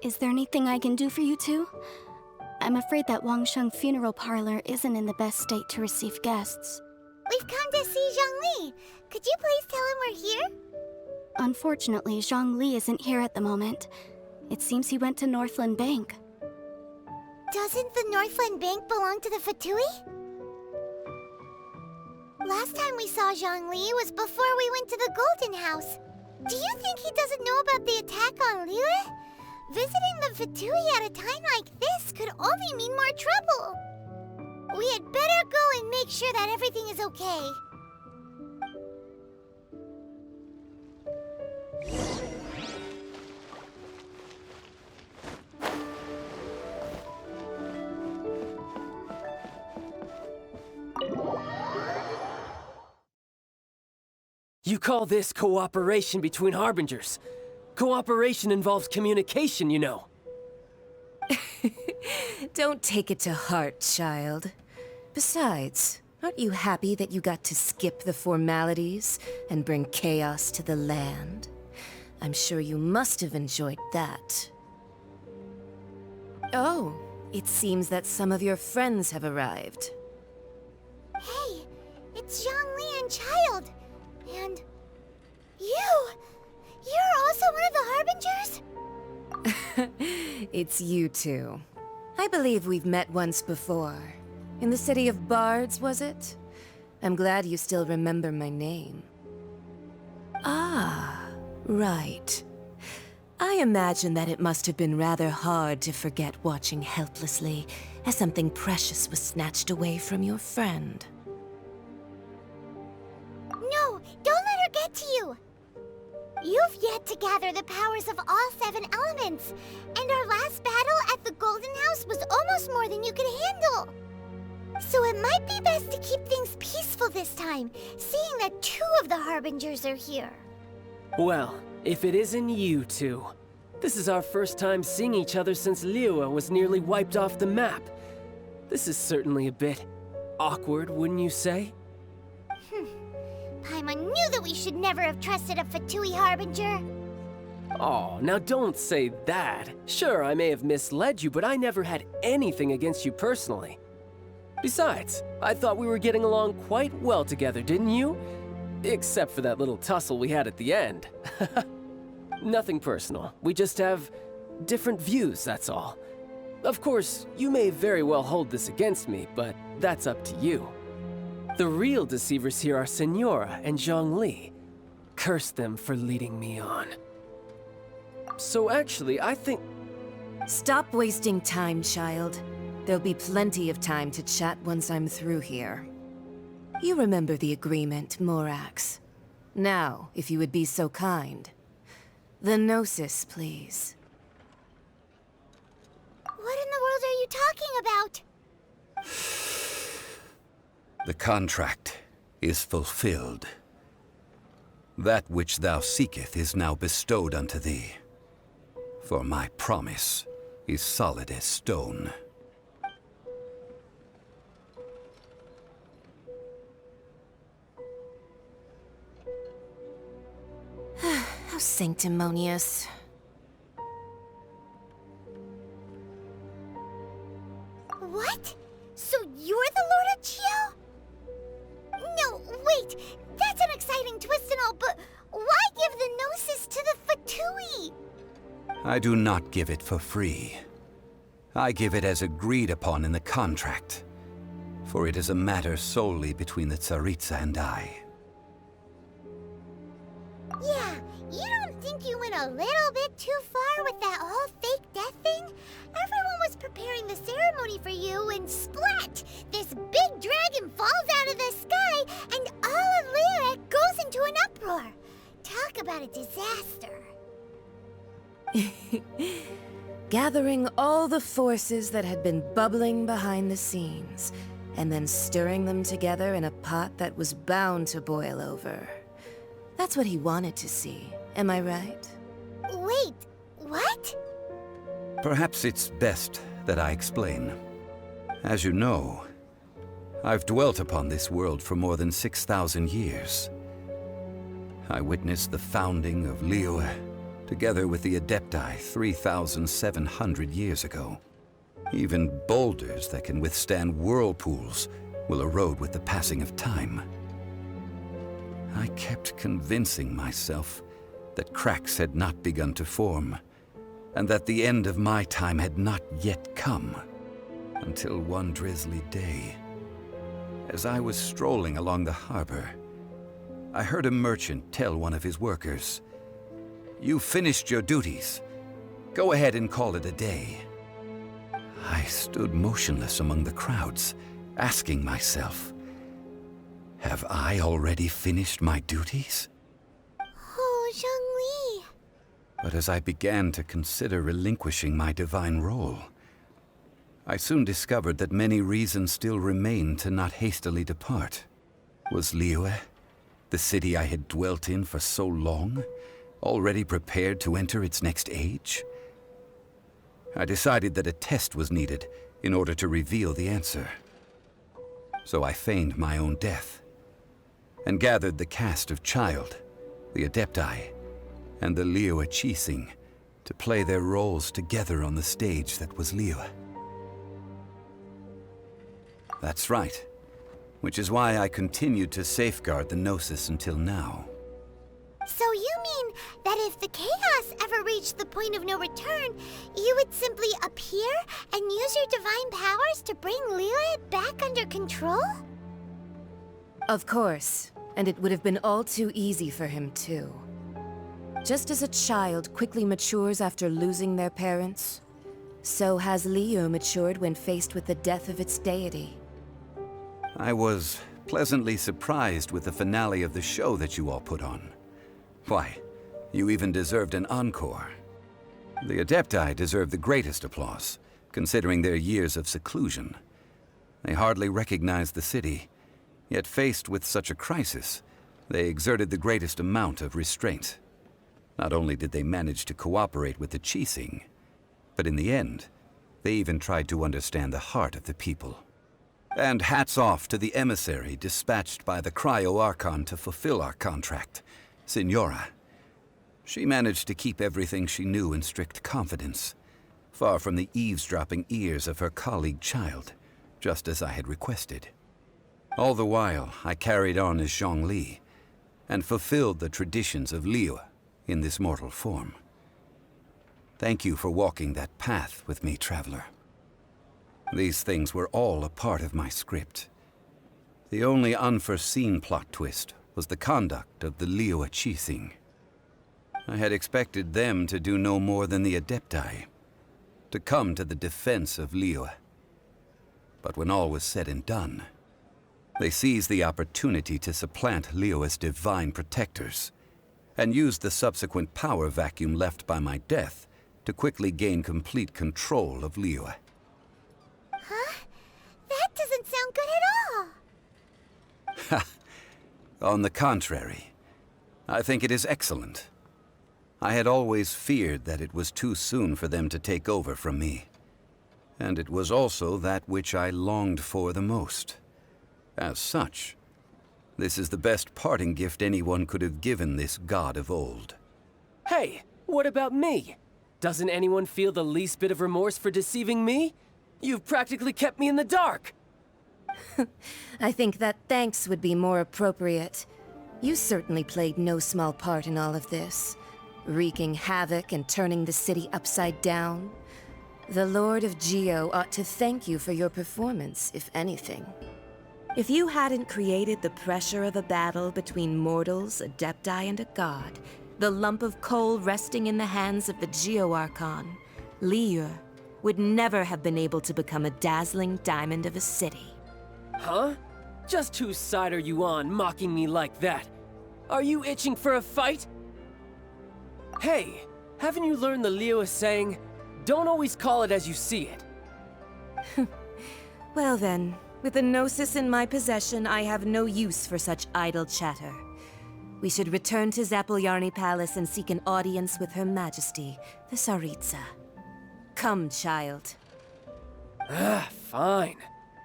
Is there anything I can do for you two? I'm afraid that Wangshen Funeral Parlor isn't in the best state to receive guests. We've come to see Zhongli. Could you please tell him we're here? Unfortunately, Zhongli isn't here at the moment. It seems he went to Northland Bank. Doesn't the Northland Bank belong to the Fatui? Last time we saw Zhongli was before we went to the Golden House. Do you think he doesn't know about the attack on Liyue? Visiting the Fatui at a time like this could only mean more trouble. We had better go and make sure that everything is okay. You call this cooperation between Harbingers? Cooperation involves communication, you know. Don't take it to heart, child. Besides, aren't you happy that you got to skip the formalities and bring chaos to the land? I'm sure you must have enjoyed that. Oh, it seems that some of your friends have arrived. Hey, it's Zhongli and Childe. And you! You're also one of the Harbingers? It's you two. I believe we've met once before. In the city of Bards, was it? I'm glad you still remember my name. Ah, right. I imagine that it must have been rather hard to forget watching helplessly as something precious was snatched away from your friend. No, don't let her get to you! You've yet to gather the powers of all 7 elements, and our last battle at the Golden House was almost more than you could handle. So it might be best to keep things peaceful this time, seeing that 2 of the Harbingers are here. Well, if it isn't you two. This is our first time seeing each other since Liyue was nearly wiped off the map. This is certainly a bit awkward, wouldn't you say? Paimon knew that we should never have trusted a Fatui Harbinger. Oh, now don't say that. Sure, I may have misled you, but I never had anything against you personally. Besides, I thought we were getting along quite well together, didn't you? Except for that little tussle we had at the end. Nothing personal. We just have different views, that's all. Of course, you may very well hold this against me, but that's up to you. The real deceivers here are Senora and Zhongli. Curse them for leading me on. So actually, I think... Stop wasting time, child. There'll be plenty of time to chat once I'm through here. You remember the agreement, Morax. Now, if you would be so kind. The Gnosis, please. What in the world are you talking about? The contract is fulfilled. That which thou seeketh is now bestowed unto thee. For my promise is solid as stone. How sanctimonious. What? So you're the Lord of Chio? No, wait! That's an exciting twist and all, but why give the Gnosis to the Fatui? I do not give it for free. I give it as agreed upon in the contract. For it is a matter solely between the Tsaritsa and I. Yeah, you don't think you went a little bit too far with that whole fake death thing? Everyone was preparing the ceremony for you, and splat! This big dragon falls out of the sky, and all of Liyue goes into an uproar. Talk about a disaster. Gathering all the forces that had been bubbling behind the scenes, and then stirring them together in a pot that was bound to boil over. That's what he wanted to see, am I right? Wait, what? Perhaps it's best that I explain. As you know, I've dwelt upon this world for more than 6,000 years. I witnessed the founding of Liyue, together with the Adepti 3,700 years ago. Even boulders that can withstand whirlpools will erode with the passing of time. I kept convincing myself that cracks had not begun to form, and that the end of my time had not yet come. Until one drizzly day, as I was strolling along the harbor, I heard a merchant tell one of his workers, "You finished your duties. Go ahead and call it a day." I stood motionless among the crowds, asking myself, have I already finished my duties? Oh, Zhongli. But as I began to consider relinquishing my divine role, I soon discovered that many reasons still remained to not hastily depart. Was Liyue, the city I had dwelt in for so long, already prepared to enter its next age? I decided that a test was needed in order to reveal the answer. So I feigned my own death, and gathered the cast of Childe, the Adepti, and the Liyue Chising to play their roles together on the stage that was Liyue. That's right, which is why I continued to safeguard the Gnosis until now. So you mean that if the chaos ever reached the point of no return, you would simply appear and use your divine powers to bring Liyue back under control? Of course, and it would have been all too easy for him too. Just as a child quickly matures after losing their parents, so has Liyue matured when faced with the death of its deity. I was pleasantly surprised with the finale of the show that you all put on. Why, you even deserved an encore. The Adepti deserve the greatest applause, considering their years of seclusion. They hardly recognized the city, yet faced with such a crisis, they exerted the greatest amount of restraint. Not only did they manage to cooperate with the Qixing, but in the end, they even tried to understand the heart of the people. And hats off to the emissary dispatched by the Cryo-Archon to fulfill our contract, Signora. She managed to keep everything she knew in strict confidence, far from the eavesdropping ears of her colleague Childe, just as I had requested. All the while, I carried on as Zhongli, and fulfilled the traditions of Liyue in this mortal form. Thank you for walking that path with me, Traveler. These things were all a part of my script. The only unforeseen plot twist was the conduct of the Liyue Qixing. I had expected them to do no more than the Adepti, to come to the defense of Liyue. But when all was said and done, they seized the opportunity to supplant Liyue's divine protectors, and used the subsequent power vacuum left by my death to quickly gain complete control of Liyue. Huh? That doesn't sound good at all! Ha! On the contrary, I think it is excellent. I had always feared that it was too soon for them to take over from me. And it was also that which I longed for the most. As such, this is the best parting gift anyone could have given this god of old. Hey, what about me? Doesn't anyone feel the least bit of remorse for deceiving me? You've practically kept me in the dark! I think that thanks would be more appropriate. You certainly played no small part in all of this, wreaking havoc and turning the city upside down. The Lord of Geo ought to thank you for your performance, if anything. If you hadn't created the pressure of a battle between mortals, Adepti, and a god, the lump of coal resting in the hands of the Geo-Archon, Liyue, would never have been able to become a dazzling diamond of a city. Huh? Just whose side are you on, mocking me like that? Are you itching for a fight? Hey, haven't you learned the Liyue saying, don't always call it as you see it? Well then, with the Gnosis in my possession, I have no use for such idle chatter. We should return to Zapoljarny Palace and seek an audience with Her Majesty, the Tsaritsa. Come, child. Fine.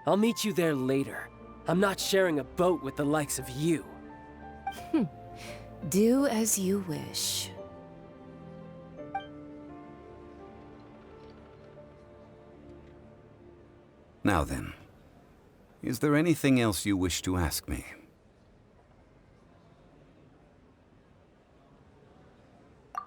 I'll meet you there later. I'm not sharing a boat with the likes of you. Do as you wish. Now then, is there anything else you wish to ask me?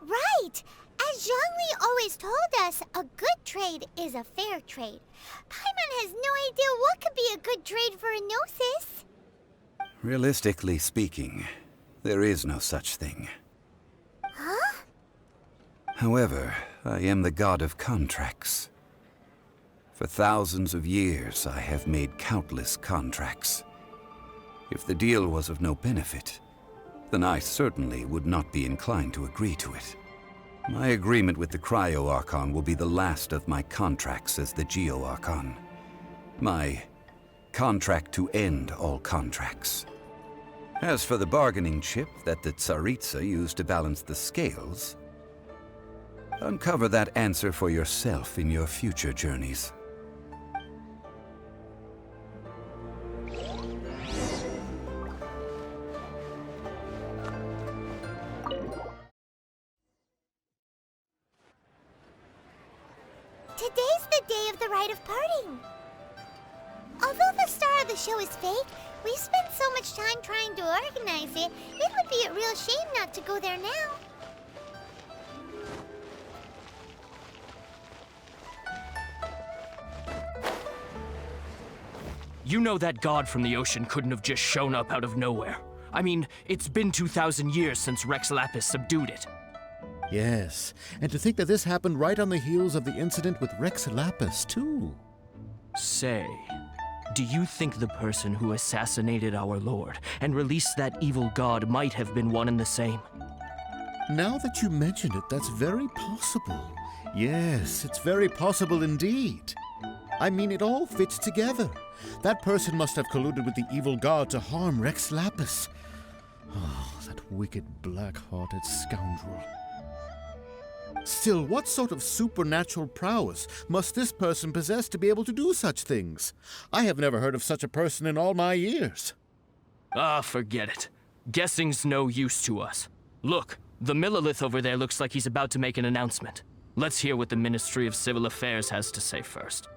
Right! As Zhongli always told us, a good trade is a fair trade. Paimon has no idea what could be a good trade for a Gnosis. Realistically speaking, there is no such thing. Huh? However, I am the god of contracts. For thousands of years, I have made countless contracts. If the deal was of no benefit, then I certainly would not be inclined to agree to it. My agreement with the Cryo-Archon will be the last of my contracts as the Geo-Archon. My contract to end all contracts. As for the bargaining chip that the Tsaritsa used to balance the scales, uncover that answer for yourself in your future journeys. Today's the day of the rite of parting. Although the star of the show is fake, we spent so much time trying to organize it, it would be a real shame not to go there now. You know that god from the ocean couldn't have just shown up out of nowhere. I mean, it's been 2,000 years since Rex Lapis subdued it. Yes, and to think that this happened right on the heels of the incident with Rex Lapis, too. Say, do you think the person who assassinated our lord and released that evil god might have been one and the same? Now that you mention it, that's very possible. Yes, it's very possible indeed. I mean, it all fits together. That person must have colluded with the evil god to harm Rex Lapis. Oh, that wicked, black-hearted scoundrel. Still, what sort of supernatural prowess must this person possess to be able to do such things? I have never heard of such a person in all my years. Ah, forget it. Guessing's no use to us. Look, the Millelith over there looks like he's about to make an announcement. Let's hear what the Ministry of Civil Affairs has to say first.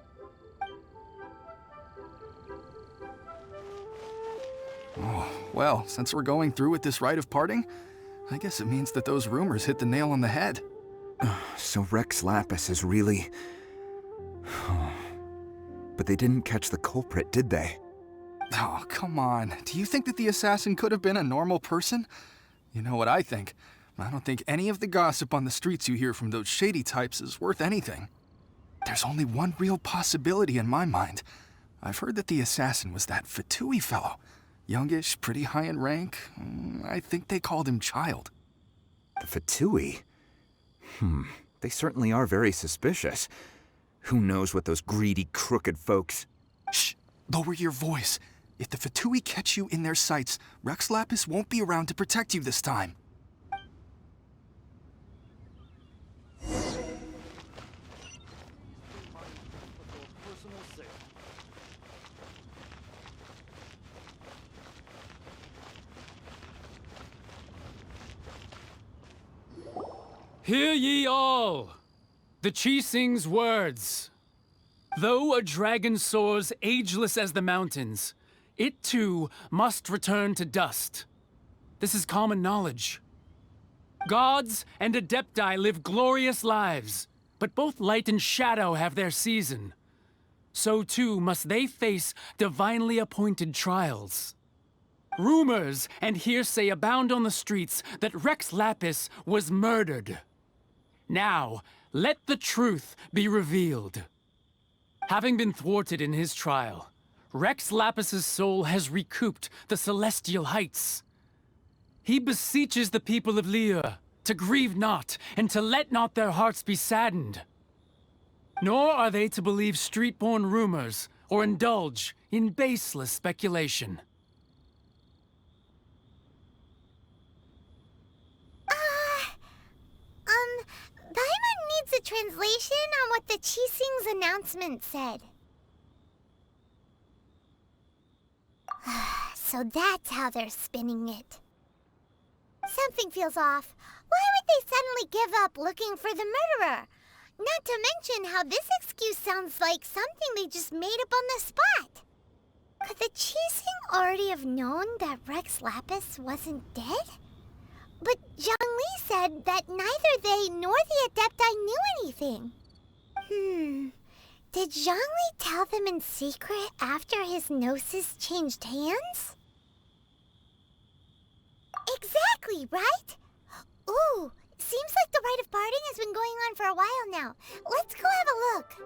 Oh, well, since we're going through with this rite of parting, I guess it means that those rumors hit the nail on the head. So Rex Lapis is really... But they didn't catch the culprit, did they? Oh, come on. Do you think that the assassin could have been a normal person? You know what I think. I don't think any of the gossip on the streets you hear from those shady types is worth anything. There's only one real possibility in my mind. I've heard that the assassin was that Fatui fellow. Youngish, pretty high in rank. I think they called him Childe. The Fatui? They certainly are very suspicious. Who knows what those greedy, crooked folks... Shh! Lower your voice. If the Fatui catch you in their sights, Rex Lapis won't be around to protect you this time. Hear ye all! The Chising's words. Though a dragon soars ageless as the mountains, it too must return to dust. This is common knowledge. Gods and Adepti live glorious lives, but both light and shadow have their season. So too must they face divinely appointed trials. Rumors and hearsay abound on the streets that Rex Lapis was murdered. Now, let the truth be revealed. Having been thwarted in his trial, Rex Lapis's soul has recouped the celestial heights. He beseeches the people of Liyue to grieve not and to let not their hearts be saddened. Nor are they to believe street-born rumors or indulge in baseless speculation. Paimon needs a translation on what the Chising's announcement said. So that's how they're spinning it. Something feels off. Why would they suddenly give up looking for the murderer? Not to mention how this excuse sounds like something they just made up on the spot. Could the Chising already have known that Rex Lapis wasn't dead? But Zhongli said that neither they nor the Adepti knew anything. Did Zhongli tell them in secret after his gnosis changed hands? Exactly, right? Ooh, seems like the rite of parting has been going on for a while now. Let's go have a look.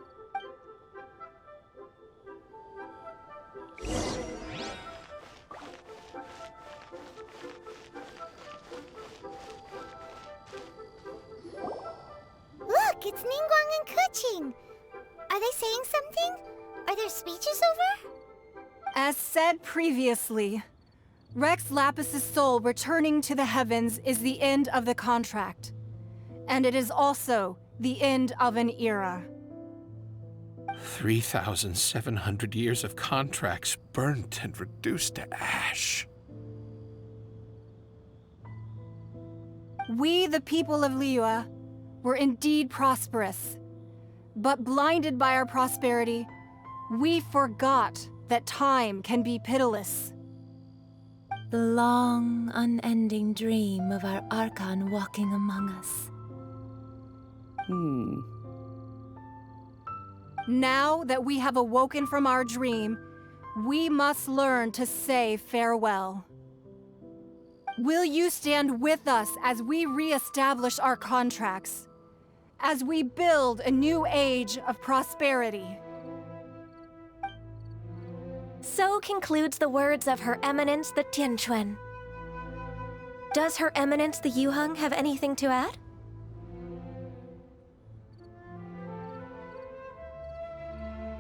Look, it's Ningguang and Keqing. Are they saying something? Are their speeches over? As said previously, Rex Lapis's soul returning to the heavens is the end of the contract. And it is also the end of an era. 3,700 years of contracts burnt and reduced to ash. We, the people of Liyue, were indeed prosperous. But blinded by our prosperity, we forgot that time can be pitiless. The long, unending dream of our Archon walking among us. Now that we have awoken from our dream, we must learn to say farewell. Will you stand with us as we re-establish our contracts? As we build a new age of prosperity? So concludes the words of Her Eminence the Tianquan. Does Her Eminence the Yuheng have anything to add?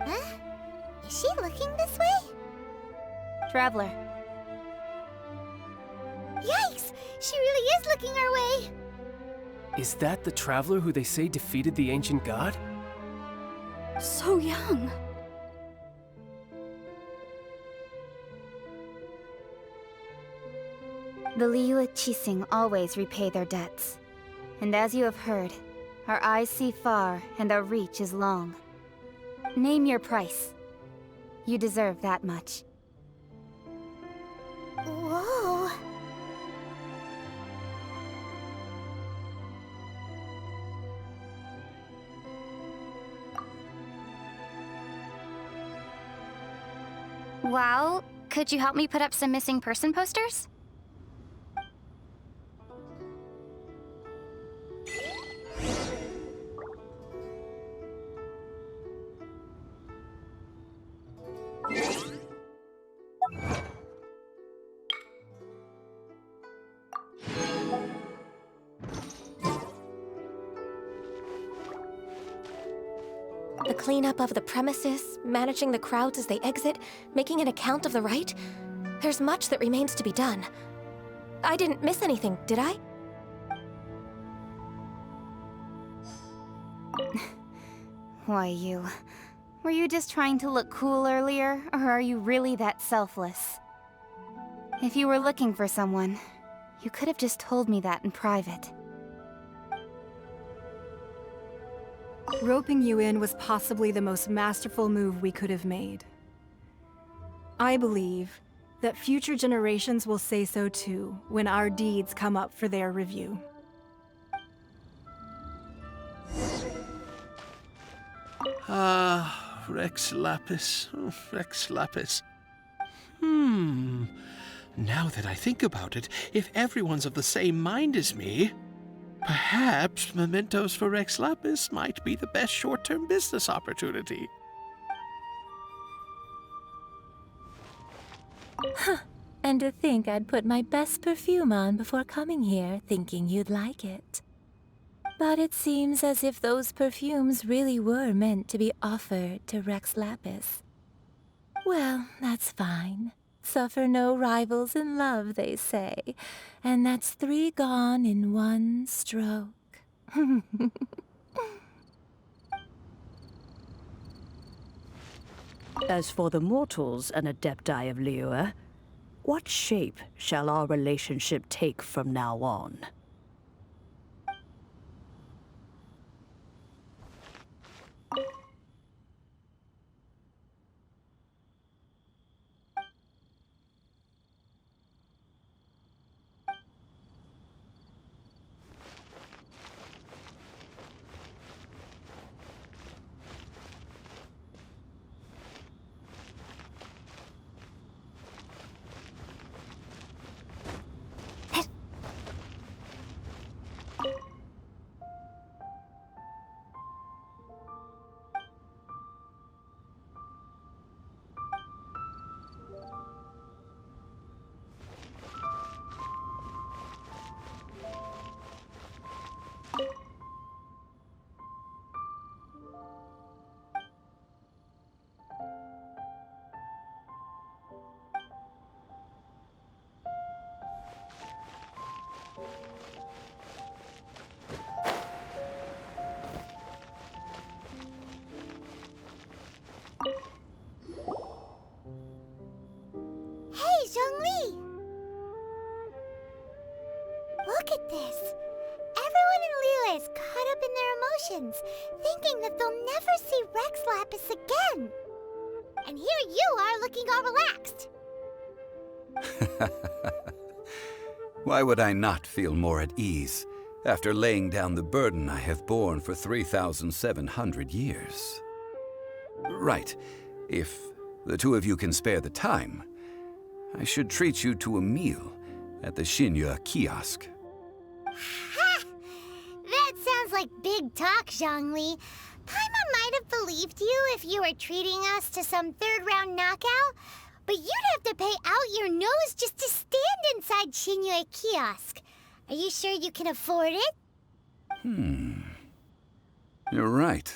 Huh? Is she looking this way? Traveler. Yikes! She really is looking our way! Is that the traveler who they say defeated the ancient god? So young. The Liyue Qixing always repay their debts. And as you have heard, our eyes see far and our reach is long. Name your price. You deserve that much. Whoa. Well, could you help me put up some missing person posters? The cleanup of the premises, managing the crowds as they exit, making an account of the rite. There's much that remains to be done. I didn't miss anything, did I? Why, you... Were you just trying to look cool earlier, or are you really that selfless? If you were looking for someone, you could have just told me that in private. Roping you in was possibly the most masterful move we could have made. I believe that future generations will say so too when our deeds come up for their review. Ah, Rex Lapis. Oh, Rex Lapis. Now that I think about it, if everyone's of the same mind as me, perhaps mementos for Rex Lapis might be the best short-term business opportunity. Huh. And to think I'd put my best perfume on before coming here, thinking you'd like it. But it seems as if those perfumes really were meant to be offered to Rex Lapis. Well, that's fine. Suffer no rivals in love, they say. And that's 3 gone in 1 stroke. As for the mortals and Adepti of Liyue, what shape shall our relationship take from now on? Hey, Zhongli! Look at this. Everyone in Liyue is caught up in their emotions, thinking that they'll never see Rex Lapis again. And here you are looking all relaxed. Why would I not feel more at ease after laying down the burden I have borne for 3,700 years? Right. If the two of you can spare the time, I should treat you to a meal at the Xinyue kiosk. Ha! That sounds like big talk, Zhongli. Paimon might have believed you if you were treating us to some third-round knockout, but you'd have to pay out your nose just to stand inside Xinyue kiosk. Are you sure you can afford it? You're right.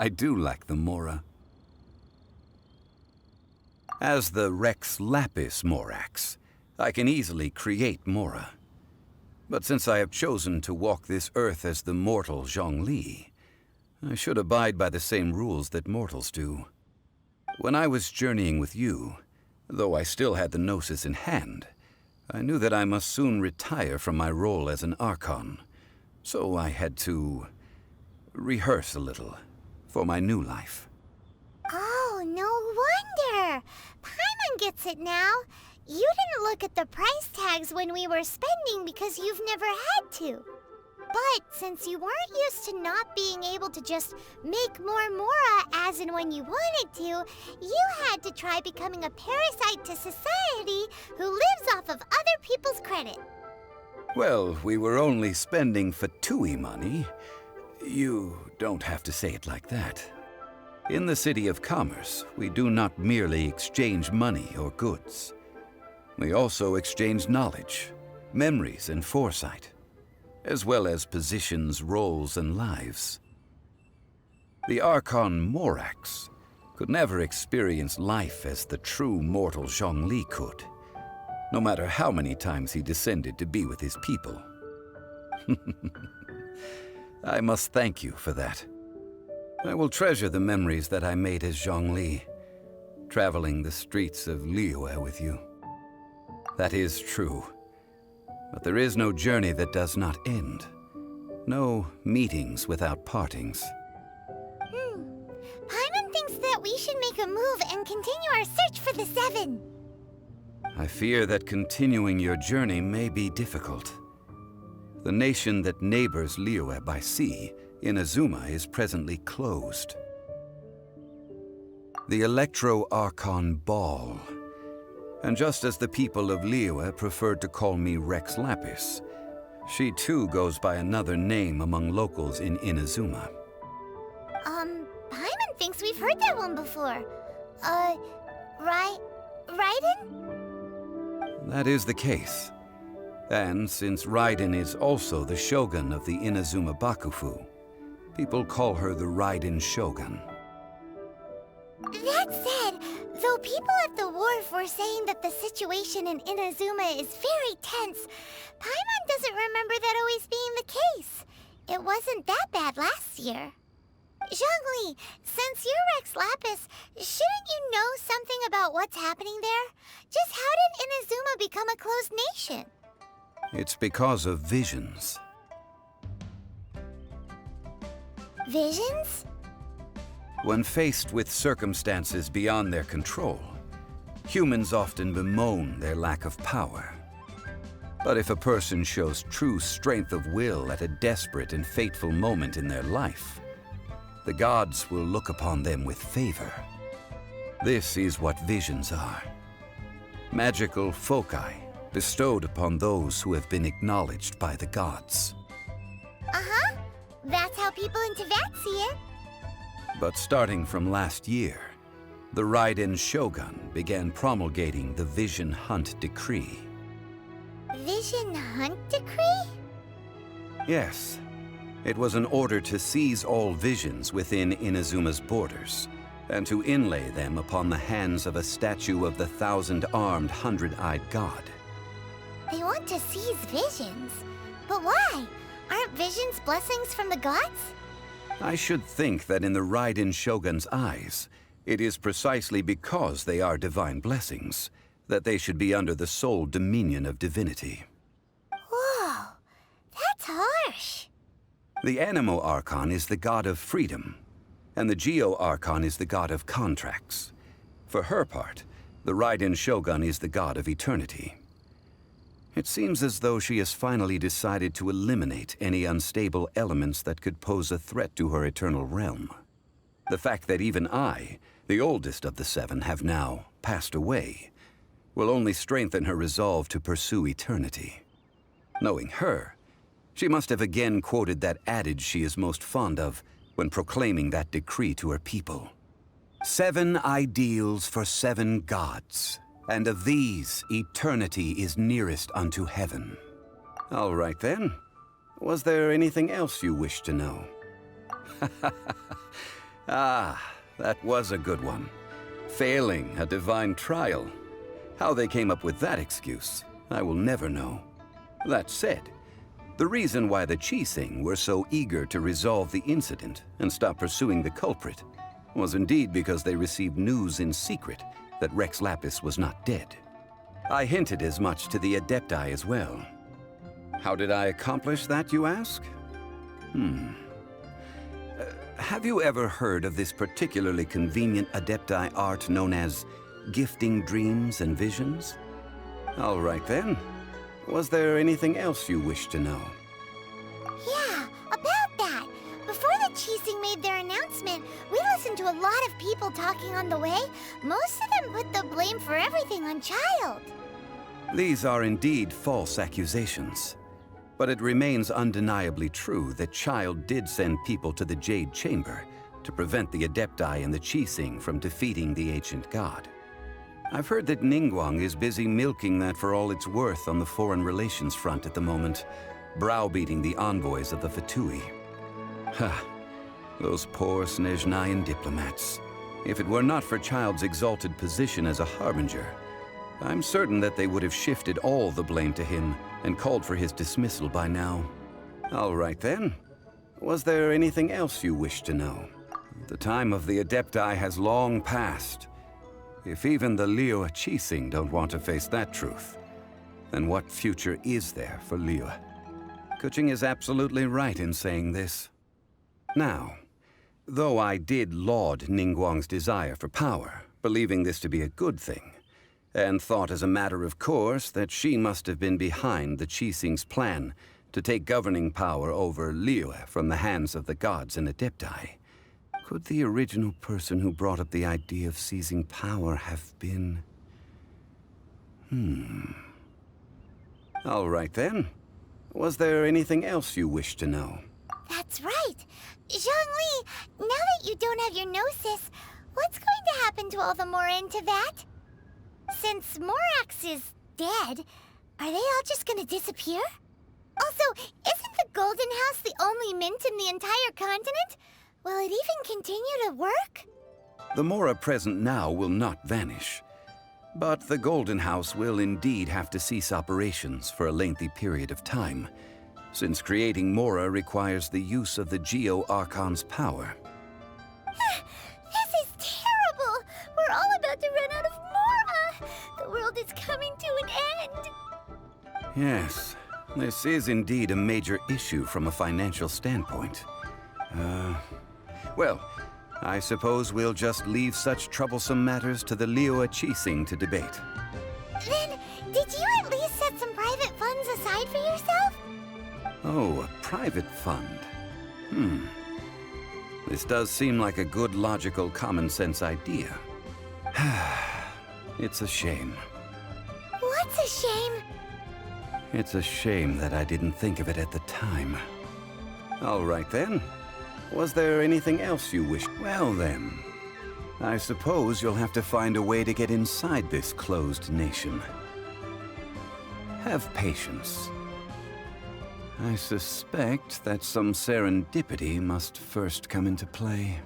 I do like the Mora. As the Rex Lapis Morax, I can easily create Mora. But since I have chosen to walk this earth as the mortal Zhongli, I should abide by the same rules that mortals do. When I was journeying with you, though I still had the Gnosis in hand, I knew that I must soon retire from my role as an Archon, so I had to rehearse a little for my new life. Oh, no wonder! Paimon gets it now. You didn't look at the price tags when we were spending because you've never had to. But since you weren't used to not being able to just make more Mora as and when you wanted to, you had to try becoming a parasite to society who lives off of other people's credit. Well, we were only spending Fatui money. You don't have to say it like that. In the City of Commerce, we do not merely exchange money or goods. We also exchange knowledge, memories, and foresight, as well as positions, roles, and lives. The Archon Morax could never experience life as the true mortal Zhongli could, no matter how many times he descended to be with his people. I must thank you for that. I will treasure the memories that I made as Zhongli, traveling the streets of Liyue with you. That is true. But there is no journey that does not end. No meetings without partings. Paimon thinks that we should make a move and continue our search for the Seven. I fear that continuing your journey may be difficult. The nation that neighbors Liyue by sea, Inazuma, is presently closed. The Electro-Archon Ball. And just as the people of Liyue preferred to call me Rex Lapis, she too goes by another name among locals in Inazuma. Paimon thinks we've heard that one before. Raiden? That is the case. And since Raiden is also the Shogun of the Inazuma Bakufu, people call her the Raiden Shogun. That said, though people at the wharf were saying that the situation in Inazuma is very tense, Paimon doesn't remember that always being the case. It wasn't that bad last year. Zhongli, since you're Rex Lapis, shouldn't you know something about what's happening there? Just how did Inazuma become a closed nation? It's because of visions. Visions? When faced with circumstances beyond their control, humans often bemoan their lack of power. But if a person shows true strength of will at a desperate and fateful moment in their life, the gods will look upon them with favor. This is what visions are. Magical foci bestowed upon those who have been acknowledged by the gods. Uh-huh. That's how people in Teyvat see it. But starting from last year, the Raiden Shogun began promulgating the Vision Hunt Decree. Vision Hunt Decree? Yes. It was an order to seize all visions within Inazuma's borders, and to inlay them upon the hands of a statue of the 1,000-armed, 100-eyed god. They want to seize visions. But why? Aren't visions blessings from the gods? I should think that in the Raiden Shogun's eyes, it is precisely because they are divine blessings that they should be under the sole dominion of divinity. Whoa, that's harsh. The Animo Archon is the god of freedom, and the Geo Archon is the god of contracts. For her part, the Raiden Shogun is the god of eternity. It seems as though she has finally decided to eliminate any unstable elements that could pose a threat to her eternal realm. The fact that even I, the oldest of the seven, have now passed away, will only strengthen her resolve to pursue eternity. Knowing her, she must have again quoted that adage she is most fond of when proclaiming that decree to her people. 7 ideals for 7 gods, and of these, eternity is nearest unto heaven. All right then. Was there anything else you wished to know? Ah, that was a good one. Failing a divine trial. How they came up with that excuse, I will never know. That said, the reason why the Qixing were so eager to resolve the incident and stop pursuing the culprit was indeed because they received news in secret that Rex Lapis was not dead. I hinted as much to the Adepti as well. How did I accomplish that, you ask? Have you ever heard of this particularly convenient Adepti art known as gifting dreams and visions? All right then. Was there anything else you wish to know? Yeah, about that. Before the Qixing made their announcement, we listened to a lot of people talking on the way. Most of them put the blame for everything on Childe. These are indeed false accusations. But it remains undeniably true that Childe did send people to the Jade Chamber to prevent the Adepti and the Qixing from defeating the ancient god. I've heard that Ningguang is busy milking that for all it's worth on the foreign relations front at the moment, browbeating the envoys of the Fatui. Ha! Those poor Snezhnayan diplomats. If it were not for Childe's exalted position as a harbinger, I'm certain that they would have shifted all the blame to him and called for his dismissal by now. All right then. Was there anything else you wish to know? The time of the Adepti has long passed. If even the Liyue Qixing don't want to face that truth, then what future is there for Liyue? Kuching is absolutely right in saying this. Now, though I did laud Ningguang's desire for power, believing this to be a good thing, and thought as a matter of course that she must have been behind the Qixing's plan to take governing power over Liyue from the hands of the gods and Adepti, could the original person who brought up the idea of seizing power have been... All right then. Was there anything else you wish to know? That's right. Zhongli, now that you don't have your gnosis, what's going to happen to all the Mora in Teyvat? Since Morax is dead, are they all just gonna disappear? Also, isn't the Golden House the only mint in the entire continent? Will it even continue to work? The Mora present now will not vanish. But the Golden House will indeed have to cease operations for a lengthy period of time, since creating Mora requires the use of the Geo-Archon's power. This is terrible! We're all about to run out of Mora! The world is coming to an end! Yes, this is indeed a major issue from a financial standpoint. Well, I suppose we'll just leave such troublesome matters to the Liyue Qixing to debate. Then, did you at least set some private funds aside for yourself? Oh, a private fund. This does seem like a good, logical, common-sense idea. It's a shame. What's a shame? It's a shame that I didn't think of it at the time. All right then. Was there anything else you wish? Well then, I suppose you'll have to find a way to get inside this closed nation. Have patience. I suspect that some serendipity must first come into play.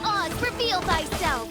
Oz, reveal thyself!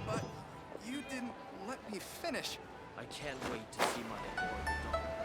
But you didn't let me finish. I can't wait to see my adorable daughter.